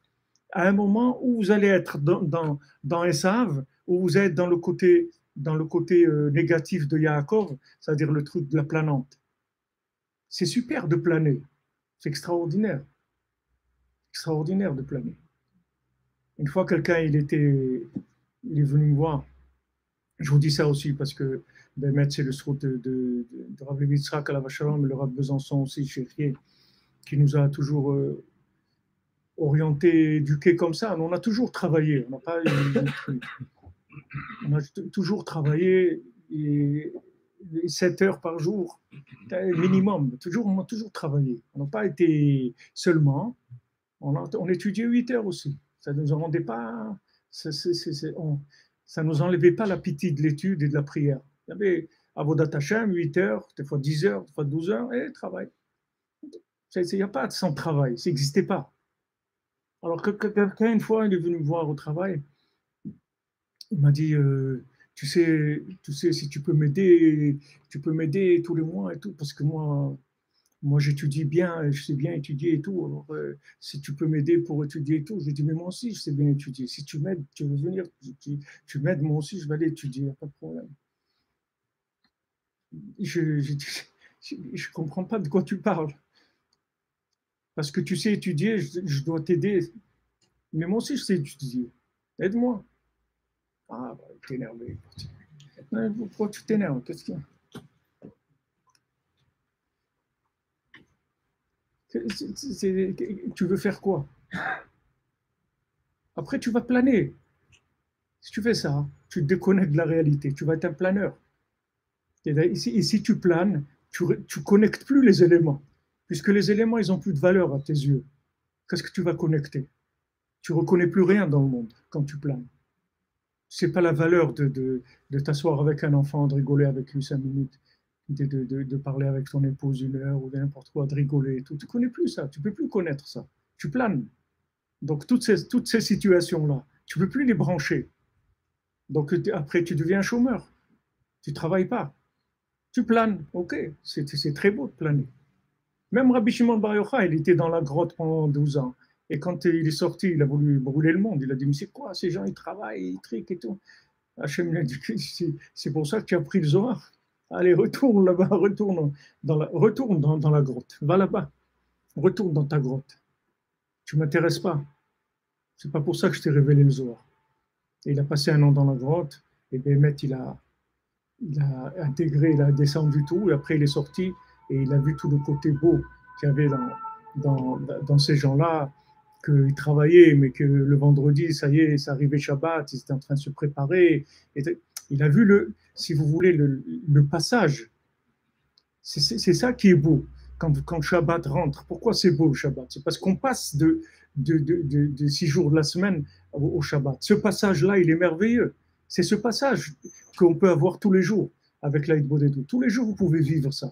à un moment où vous allez être dans Esav, où vous êtes dans le côté négatif de Yaakov, c'est-à-dire le truc de la planante. C'est super de planer. C'est extraordinaire. Extraordinaire de planer. Une fois, quelqu'un, il est venu me voir. Je vous dis ça aussi parce que c'est le srout de Rav Levi Yitzhak à la Vachalom, mais le Rav Besançon aussi, qui nous a toujours orienté, éduqué comme ça. Mais on a toujours travaillé. On n'a pas on a toujours travaillé 7 heures par jour, minimum. On a toujours travaillé. On n'a pas été seulement. On étudiait 8 heures aussi. Ça ne nous rendait pas. Ça nous enlevait pas l'appétit de l'étude et de la prière. Il y avait Avodat Hashem, 8 heures, des fois 10 heures, des fois 12 heures, et travail. Il n'y a pas de sans travail, ça n'existait pas. Alors que quelqu'un, une fois, il est venu me voir au travail, il m'a dit, tu sais, si tu peux m'aider tous les mois et tout, parce que moi j'étudie bien, je sais bien étudier et tout, alors si tu peux m'aider pour étudier et tout, je lui ai dit, mais moi aussi je sais bien étudier, si tu m'aides, tu veux venir, tu m'aides, moi aussi je vais aller étudier, il n'y a pas de problème. Je ne comprends pas de quoi tu parles. Parce que tu sais étudier, je dois t'aider. Mais moi aussi, je sais étudier. Aide-moi. Ah, bah, t'es énervé. Pourquoi tu t'énerves? Qu'est-ce qu'il y a? Tu veux faire quoi? Après, tu vas planer. Si tu fais ça, tu te déconnectes de la réalité. Tu vas être un planeur. Et si tu planes, tu ne connectes plus les éléments. Puisque les éléments, ils n'ont plus de valeur à tes yeux. Qu'est-ce que tu vas connecter? Tu ne reconnais plus rien dans le monde quand tu planes. C'est pas la valeur de t'asseoir avec un enfant, de rigoler avec lui 5 minutes, de parler avec ton épouse 1 heure ou n'importe quoi, de rigoler et tout. Tu connais plus ça, tu peux plus connaître ça. Tu planes. Donc toutes ces situations-là, tu peux plus les brancher. Donc après, tu deviens chômeur. Tu travailles pas. Tu planes. Ok, c'est très beau de planer. Même Rabbi Shimon Bar Yochai, il était dans la grotte pendant 12 ans. Et quand il est sorti, il a voulu brûler le monde. Il a dit, mais c'est quoi, ces gens, ils travaillent, ils triquent et tout. Hachem lui a dit, c'est pour ça que tu as pris le Zohar. Allez, retourne là-bas, retourne dans la grotte. Va là-bas, retourne dans ta grotte. Tu ne m'intéresses pas. C'est pas pour ça que je t'ai révélé le Zohar. Et il a passé 1 an dans la grotte. Et Bémet, il a intégré, il a descendu tout. Et après, il est sorti et il a vu tout le côté beau qu'il y avait dans ces gens-là, qu'ils travaillaient, mais que le vendredi, ça y est, ça arrivait Shabbat, ils étaient en train de se préparer. Et il a vu, si vous voulez, le passage. C'est ça qui est beau quand Shabbat rentre. Pourquoi c'est beau le Shabbat? C'est parce qu'on passe de 6 jours de la semaine au Shabbat. Ce passage-là, il est merveilleux. C'est ce passage qu'on peut avoir tous les jours avec l'Aïd Bodedou. Tous les jours, vous pouvez vivre ça.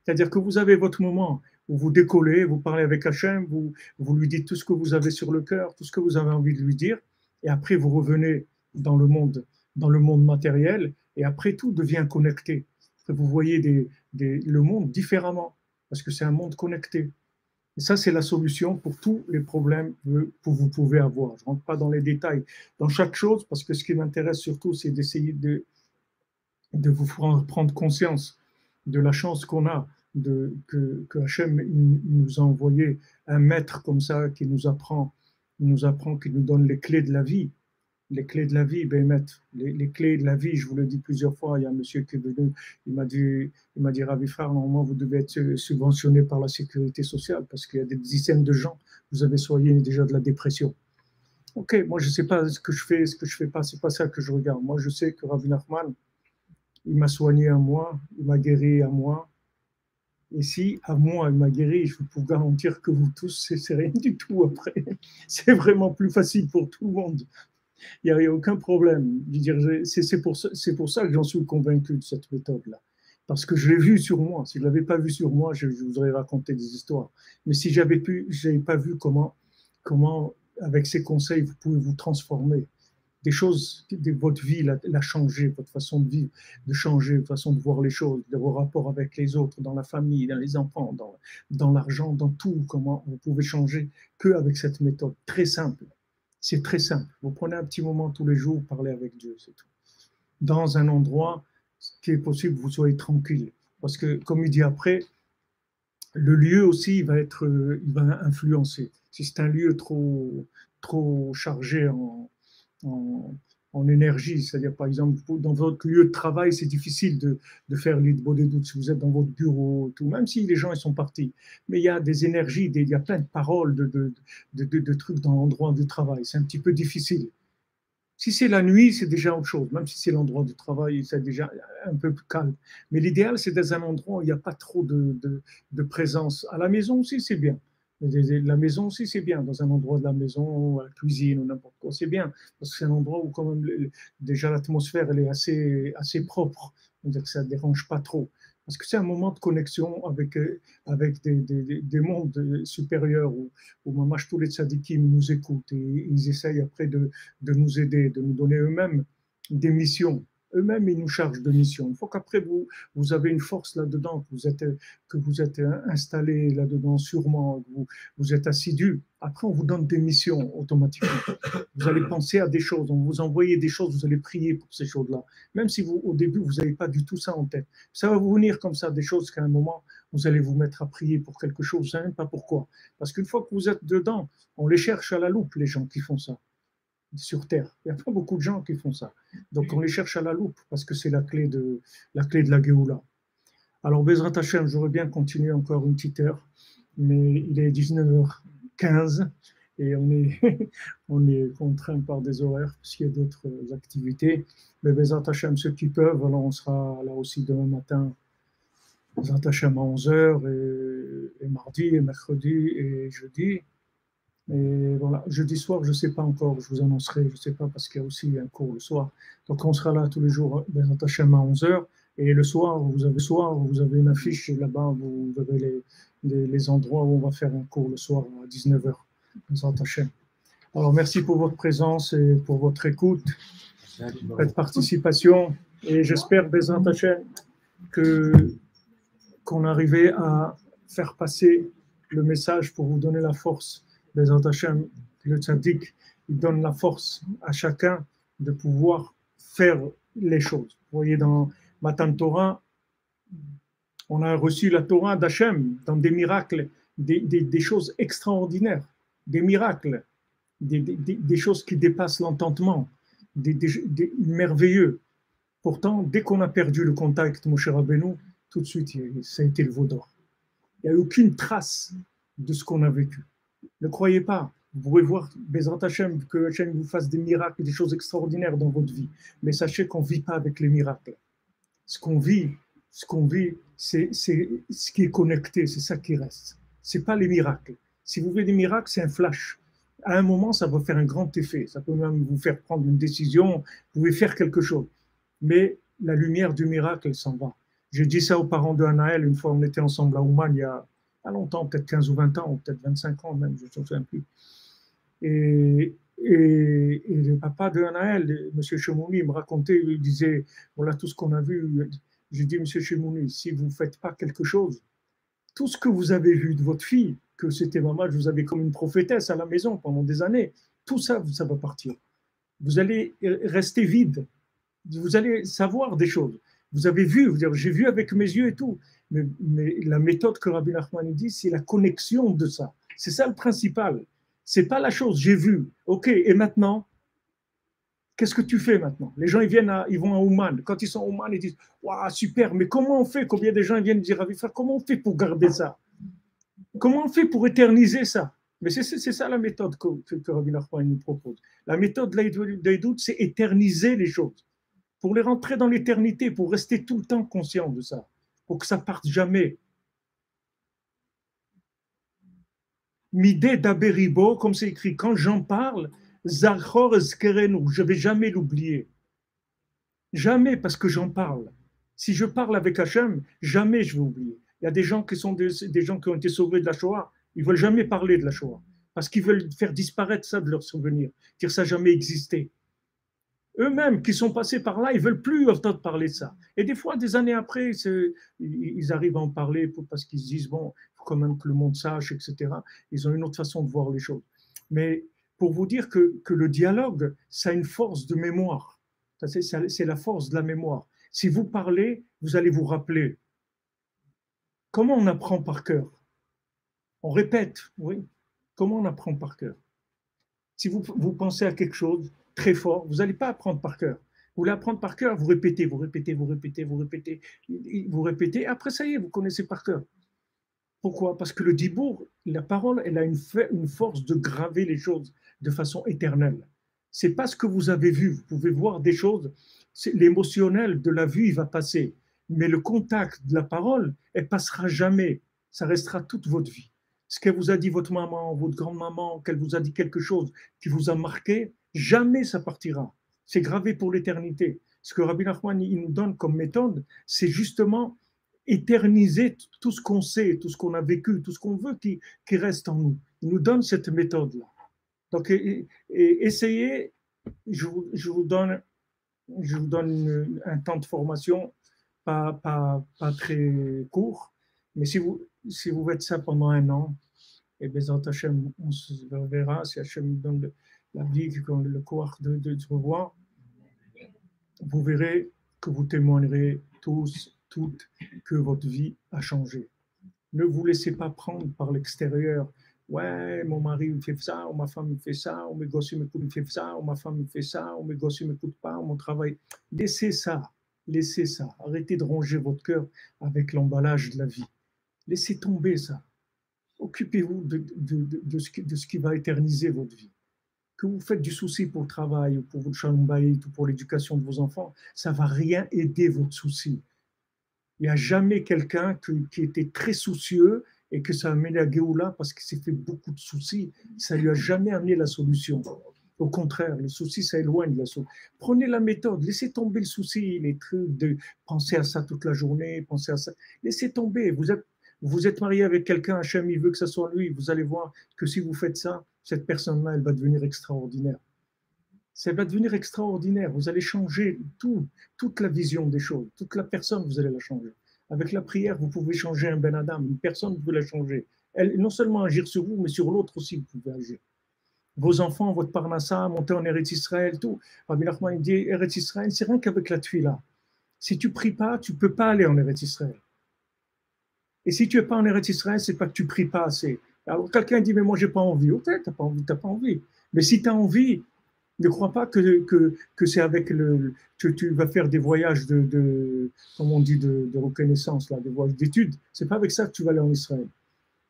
C'est-à-dire que vous avez votre moment où vous décollez, vous parlez avec Hachem, vous lui dites tout ce que vous avez sur le cœur, tout ce que vous avez envie de lui dire, et après vous revenez dans le monde matériel, et après tout devient connecté. Vous voyez le monde différemment, parce que c'est un monde connecté. Et ça, c'est la solution pour tous les problèmes que vous pouvez avoir. Je ne rentre pas dans les détails dans chaque chose, parce que ce qui m'intéresse surtout, c'est d'essayer de vous prendre conscience de la chance qu'on a, que Hachem nous a envoyé un maître comme ça qui nous apprend, qui nous donne les clés de la vie. Les clés de la vie, les clés de la vie, je vous l'ai dit plusieurs fois, il y a un monsieur qui est venu, il m'a dit, Ravi Frère, normalement vous devez être subventionné par la sécurité sociale parce qu'il y a des dizaines de gens, vous avez soigné déjà de la dépression. Ok, moi je ne sais pas ce que je fais, ce que je ne fais pas, c'est pas ça que je regarde. Moi je sais que Ravi Nachman, il m'a soigné à moi, il m'a guéri à moi. Et si à moi, il m'a guéri, je peux vous garantir que vous tous, c'est rien du tout après. C'est vraiment plus facile pour tout le monde. Il n'y a aucun problème. C'est pour ça que j'en suis convaincu de cette méthode-là. Parce que je l'ai vu sur moi. Si je ne l'avais pas vu sur moi, je vous aurais raconté des histoires. Mais si je n'avais pas vu comment, avec ces conseils, vous pouvez vous transformer. Des choses, votre vie l'a changé, votre façon de vivre, de changer, votre façon de voir les choses, de vos rapports avec les autres, dans la famille, dans les enfants, dans l'argent, dans tout, comment vous pouvez changer qu'avec cette méthode très simple. C'est très simple. Vous prenez un petit moment tous les jours, vous parlez avec Dieu, c'est tout. Dans un endroit qui est possible, vous soyez tranquille. Parce que, comme il dit après, le lieu aussi, il va influencer. Si c'est un lieu trop chargé en énergie, c'est-à-dire par exemple dans votre lieu de travail, c'est difficile de faire l'idbo des doutes si vous êtes dans votre bureau, tout, même si les gens ils sont partis. Mais il y a des énergies, il y a plein de paroles, de trucs dans l'endroit du travail. C'est un petit peu difficile. Si c'est la nuit, c'est déjà autre chose. Même si c'est l'endroit du travail, c'est déjà un peu plus calme. Mais l'idéal, c'est dans un endroit où il n'y a pas trop de présence. À la maison aussi, c'est bien. La maison aussi, c'est bien. Dans un endroit de la maison, à la cuisine ou n'importe quoi, c'est bien. Parce que c'est un endroit où quand même, déjà l'atmosphère, elle est assez propre. Donc ça ne dérange pas trop. Parce que c'est un moment de connexion avec des mondes supérieurs où Mamash, tous les tzadikim nous écoutent et ils essayent après de nous aider, de nous donner eux-mêmes des missions. Eux-mêmes, ils nous chargent de missions. Il faut qu'après, vous avez une force là-dedans, que vous êtes installé là-dedans sûrement, que vous êtes assidu. Après, on vous donne des missions automatiquement. Vous allez penser à des choses, on vous envoie des choses, vous allez prier pour ces choses-là. Même si au début, vous n'avez pas du tout ça en tête. Ça va vous venir comme ça, des choses qu'à un moment, vous allez vous mettre à prier pour quelque chose, vous ne savez même pas pourquoi. Parce qu'une fois que vous êtes dedans, on les cherche à la loupe, les gens qui font ça sur Terre. Il n'y a pas beaucoup de gens qui font ça. Donc on les cherche à la loupe parce que c'est la clé de la Géoula. Alors Bezrat Hashem, j'aurais bien continué encore une petite heure, mais il est 19h15 et on est contraint par des horaires parce qu'il y a d'autres activités. Mais Bezrat Hashem, ceux qui peuvent, alors on sera là aussi demain matin, Bezrat Hashem à 11h et mardi et mercredi et jeudi. Et voilà, jeudi soir, je ne sais pas encore, je vous annoncerai, je ne sais pas, parce qu'il y a aussi un cours le soir. Donc on sera là tous les jours, Bezrat Hashem, à 11h. Et le soir, vous avez une affiche là-bas, vous avez les endroits où on va faire un cours le soir à 19h. Bezrat Hashem. Alors merci pour votre présence et pour votre écoute, votre participation. Et j'espère, Bezrat Hashem, qu'on arrivait à faire passer le message pour vous donner la force. Bezrat Hashem, le tzaddik, il donne la force à chacun de pouvoir faire les choses. Vous voyez, dans Matan Torah, on a reçu la Torah d'Hachem dans des miracles, des choses extraordinaires, des miracles, des choses qui dépassent l'entendement, des merveilleux. Pourtant, dès qu'on a perdu le contact, Moshe Rabbeinu, tout de suite, ça a été le veau d'or. Il n'y a aucune trace de ce qu'on a vécu. Ne croyez pas. Vous pourrez voir, Bezrat Hashem, que Hashem vous fasse des miracles, des choses extraordinaires dans votre vie. Mais sachez qu'on ne vit pas avec les miracles. Ce qu'on vit, c'est ce qui est connecté, c'est ça qui reste. Ce n'est pas les miracles. Si vous voulez des miracles, c'est un flash. À un moment, ça va faire un grand effet. Ça peut même vous faire prendre une décision. Vous pouvez faire quelque chose. Mais la lumière du miracle, elle s'en va. J'ai dit ça aux parents de Anaël, une fois on était ensemble à Ouman, il y a pas longtemps, peut-être 15 ou 20 ans, ou peut-être 25 ans même, je ne me souviens plus. Et le papa de Anaël, M. Chemouni, me racontait, il disait, voilà tout ce qu'on a vu. J'ai dit, M. Chemouni, si vous ne faites pas quelque chose, tout ce que vous avez vu de votre fille, que c'était maman, je vous avais comme une prophétesse à la maison pendant des années, tout ça, ça va partir. Vous allez rester vide. Vous allez savoir des choses. Vous avez vu, j'ai vu avec mes yeux et tout. Mais la méthode que Rabbi Nachman dit, c'est la connexion de ça. C'est ça le principal. C'est pas la chose, j'ai vu. Ok, et maintenant, qu'est-ce que tu fais maintenant? Les gens, ils vont à Ouman. Quand ils sont à Ouman, ils disent, waouh, super, mais comment on fait? Combien de gens viennent dire, Rabbi Frère, comment on fait pour garder ça? Comment on fait pour éterniser ça? Mais c'est ça la méthode que Rabbi Nachman nous propose. La méthode d'Aïdout, c'est éterniser les choses. Pour les rentrer dans l'éternité, pour rester tout le temps conscient de ça, pour que ça parte jamais. Midé d'Aberibo, comme c'est écrit, quand j'en parle, Zachor Eskerenu, je ne vais jamais l'oublier. Jamais parce que j'en parle. Si je parle avec Hachem, jamais je vais oublier. Il y a des gens qui sont des gens qui ont été sauvés de la Shoah, ils ne veulent jamais parler de la Shoah, parce qu'ils veulent faire disparaître ça de leur souvenir, dire ça n'a jamais existé. Eux-mêmes qui sont passés par là, ils ne veulent plus entendre parler de ça. Et des fois, des années après, ils arrivent à en parler parce qu'ils se disent, bon, il faut quand même que le monde sache, etc. Ils ont une autre façon de voir les choses. Mais pour vous dire que le dialogue, ça a une force de mémoire. C'est la force de la mémoire. Si vous parlez, vous allez vous rappeler. Comment on apprend par cœur? On répète, oui. Comment on apprend par cœur? Si vous pensez à quelque chose très fort, vous n'allez pas apprendre par cœur. Vous voulez apprendre par cœur, vous répétez, après ça y est, vous connaissez par cœur. Pourquoi? Parce que le dibour, la parole, elle a une force de graver les choses de façon éternelle. C'est pas ce que vous avez vu, vous pouvez voir des choses, l'émotionnel de la vue, il va passer, mais le contact de la parole, elle passera jamais, ça restera toute votre vie. Ce qu'elle vous a dit votre maman, votre grand-maman, qu'elle vous a dit quelque chose qui vous a marqué, jamais ça partira. C'est gravé pour l'éternité. Ce que Rabbi Nachman il nous donne comme méthode, c'est justement éterniser tout ce qu'on sait, tout ce qu'on a vécu, tout ce qu'on veut qui reste en nous. Il nous donne cette méthode-là. Donc, essayez, je vous donne un temps de formation pas très court, mais si vous faites ça pendant un an, et Bezrat Hashem, on se verra, si Hashem nous donne la vie, le courage de se revoir, vous verrez que vous témoignerez tous, toutes, que votre vie a changé. Ne vous laissez pas prendre par l'extérieur. Ouais, mon mari me fait ça, ou ma femme me fait ça, ou mes gosses me fait ça, ou ma femme me fait ça, ou mes gosses ne m'écoutent pas, ou mon travail. Laissez ça. Arrêtez de ronger votre cœur avec l'emballage de la vie. Laissez tomber ça. Occupez-vous de ce qui va éterniser votre vie. Que vous faites du souci pour le travail, ou pour votre chambaït, ou pour l'éducation de vos enfants, ça ne va rien aider votre souci. Il n'y a jamais quelqu'un qui était très soucieux et que ça a amené à Géoula parce qu'il s'est fait beaucoup de soucis, ça lui a jamais amené la solution. Au contraire, le souci, ça éloigne la solution. Prenez la méthode, laissez tomber le souci, les trucs de penser à ça toute la journée, penser à ça. Laissez tomber. Vous êtes marié avec quelqu'un, Hachem, il veut que ce soit lui. Vous allez voir que si vous faites ça, cette personne-là, elle va devenir extraordinaire. Ça va devenir extraordinaire. Vous allez changer toute la vision des choses. Toute la personne, vous allez la changer. Avec la prière, vous pouvez changer un Ben Adam. Une personne, vous pouvez la changer. Elle, non seulement agir sur vous, mais sur l'autre aussi, vous pouvez agir. Vos enfants, votre parnassa, monter en Eretz Israël, tout. Rabbi Nachman dit, Eretz Israël, c'est rien qu'avec la tuila. Si tu pries pas, tu peux pas aller en Eretz Israël. Et si tu es pas en Eretz Israël, c'est pas que tu pries pas assez. Alors quelqu'un dit, mais moi j'ai pas envie. Ok, t'as pas envie. Mais si tu as envie, ne crois pas que c'est avec que tu vas faire des voyages comme on dit, de reconnaissance, là, des voyages d'études. C'est pas avec ça que tu vas aller en Israël.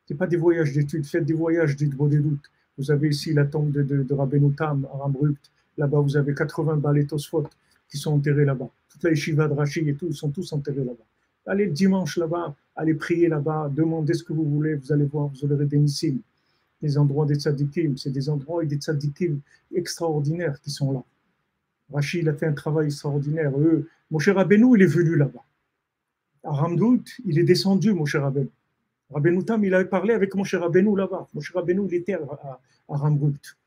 C'est pas des voyages d'études. Faites des voyages d'Idbodedut. Vous avez ici la tombe de Rabbeinu Tam à Rambrucht. Là-bas, vous avez 80 balais Tosfot qui sont enterrés là-bas. Toute la yeshiva de Rashi et tout, ils sont tous enterrés là-bas. Allez le dimanche là-bas, allez prier là-bas, demandez ce que vous voulez, vous allez voir, vous aurez des nissim, des endroits des tzadikim. C'est des endroits et des tzadikim extraordinaires qui sont là. Rashi, il a fait un travail extraordinaire. Moshe Rabbeinu, il est venu là-bas. À Rambrucht, il est descendu, Moshe Rabbeinu. Rabbeinu Tam, il avait parlé avec Moshe Rabbeinu là-bas. Moshe Rabbeinu, il était à Rambrucht.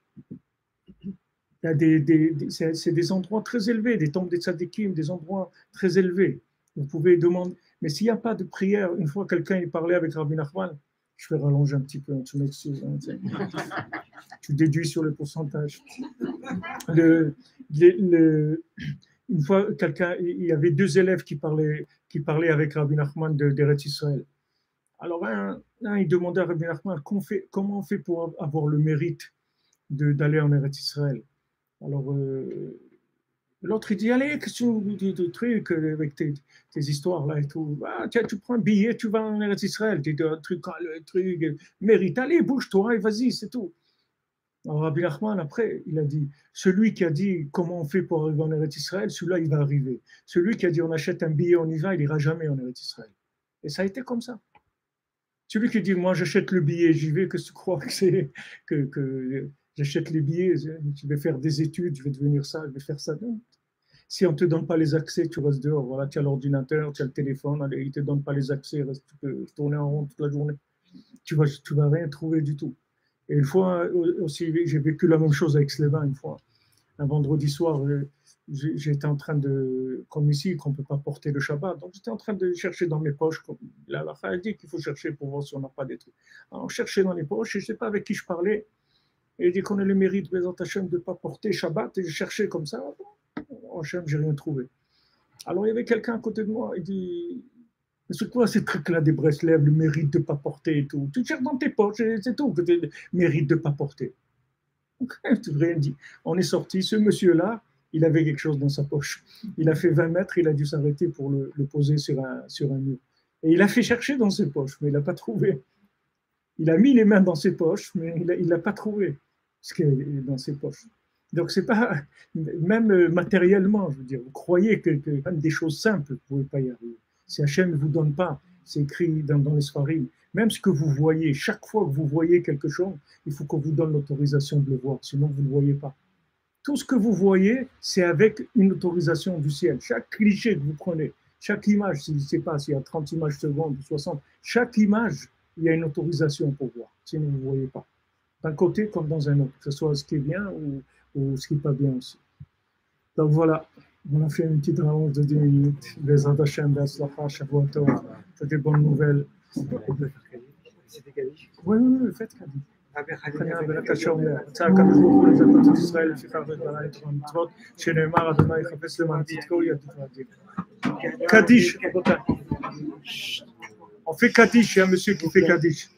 C'est des endroits très élevés, des tombes des tzadikim, des endroits très élevés. Vous pouvez demander. Mais s'il n'y a pas de prière, une fois quelqu'un il parlait avec Rabbi Nachman, je vais rallonger un petit peu, tu m'excuses. Tu déduis sur le pourcentage. Une fois, il y avait deux élèves qui parlaient avec Rabbi Nachman d'Eretz Israël. Alors, un, il demandait à Rabbi Nachman comment on fait pour avoir le mérite d'aller en Eretz Israël. Alors, l'autre, il dit, allez, qu'est-ce que tu de trucs avec tes histoires là et tout. Ah, tiens, tu prends un billet, tu vas en Eretz Israël, tu dis un truc, mérite, allez, bouge-toi et vas-y, c'est tout. Alors, Rabbi Nachman, après, il a dit, celui qui a dit comment on fait pour arriver en Eretz Israël, celui-là, il va arriver. Celui qui a dit on achète un billet, on y va, il n'ira jamais en Eretz Israël. Et ça a été comme ça. Celui qui dit, moi, j'achète le billet, j'y vais, que tu crois que c'est que j'achète les billets, je vais faire des études, je vais devenir ça, je vais faire ça. Non. Si on ne te donne pas les accès, tu restes dehors. Voilà, tu as l'ordinateur, tu as le téléphone, allez, ils ne te donnent pas les accès, tu peux tourner en rond toute la journée. Tu vas rien trouver du tout. Et une fois aussi, j'ai vécu la même chose avec Sleva une fois. Un vendredi soir, j'étais en train de, comme ici, qu'on ne peut pas porter le Shabbat, donc j'étais en train de chercher dans mes poches. La Rafa dit qu'il faut chercher pour voir si on n'a pas des trucs. Alors, je cherchais dans les poches et je ne sais pas avec qui je parlais. Et il dit qu'on a le mérite, Bézant Hachem, de ne pas porter Shabbat. Et je cherchais comme ça. Hachem, je n'ai rien trouvé. Alors il y avait quelqu'un à côté de moi. Il dit, mais c'est quoi ces trucs-là des Breslev, le mérite de ne pas porter et tout. Tu cherches dans tes poches, c'est tout, que tu le mérite de ne pas porter. Donc, tu n'as rien dit. On est sorti. Ce monsieur-là, il avait quelque chose dans sa poche. Il a fait 20 mètres, il a dû s'arrêter pour le poser sur un mur. Et il a fait chercher dans ses poches, mais il n'a pas trouvé. Il a mis les mains dans ses poches, mais il n'a pas trouvé ce qui est dans ses poches. Donc, c'est pas, même matériellement, je veux dire, vous croyez que même des choses simples, vous ne pouvez pas y arriver. Si Hachem ne vous donne pas, c'est écrit dans les Sfarim, même ce que vous voyez, chaque fois que vous voyez quelque chose, il faut qu'on vous donne l'autorisation de le voir, sinon vous ne le voyez pas. Tout ce que vous voyez, c'est avec une autorisation du ciel. Chaque cliché que vous prenez, chaque image, je ne sais pas s'il y a 30 images secondes ou 60, chaque image, il y a une autorisation pour voir, sinon vous ne voyez pas. D'un côté comme dans un autre, que ce soit ce qui est bien ou ce qui n'est pas bien aussi. Donc voilà, on a fait une petite rallonge de 10 minutes. Bezrat Hashem, Be'atzlacha, Shavua Tov, c'est des bonnes nouvelles. C'était Kaddish. Oui, faites Kaddish. Kaddish, on fait Kaddish, il y a un monsieur qui fait Kaddish.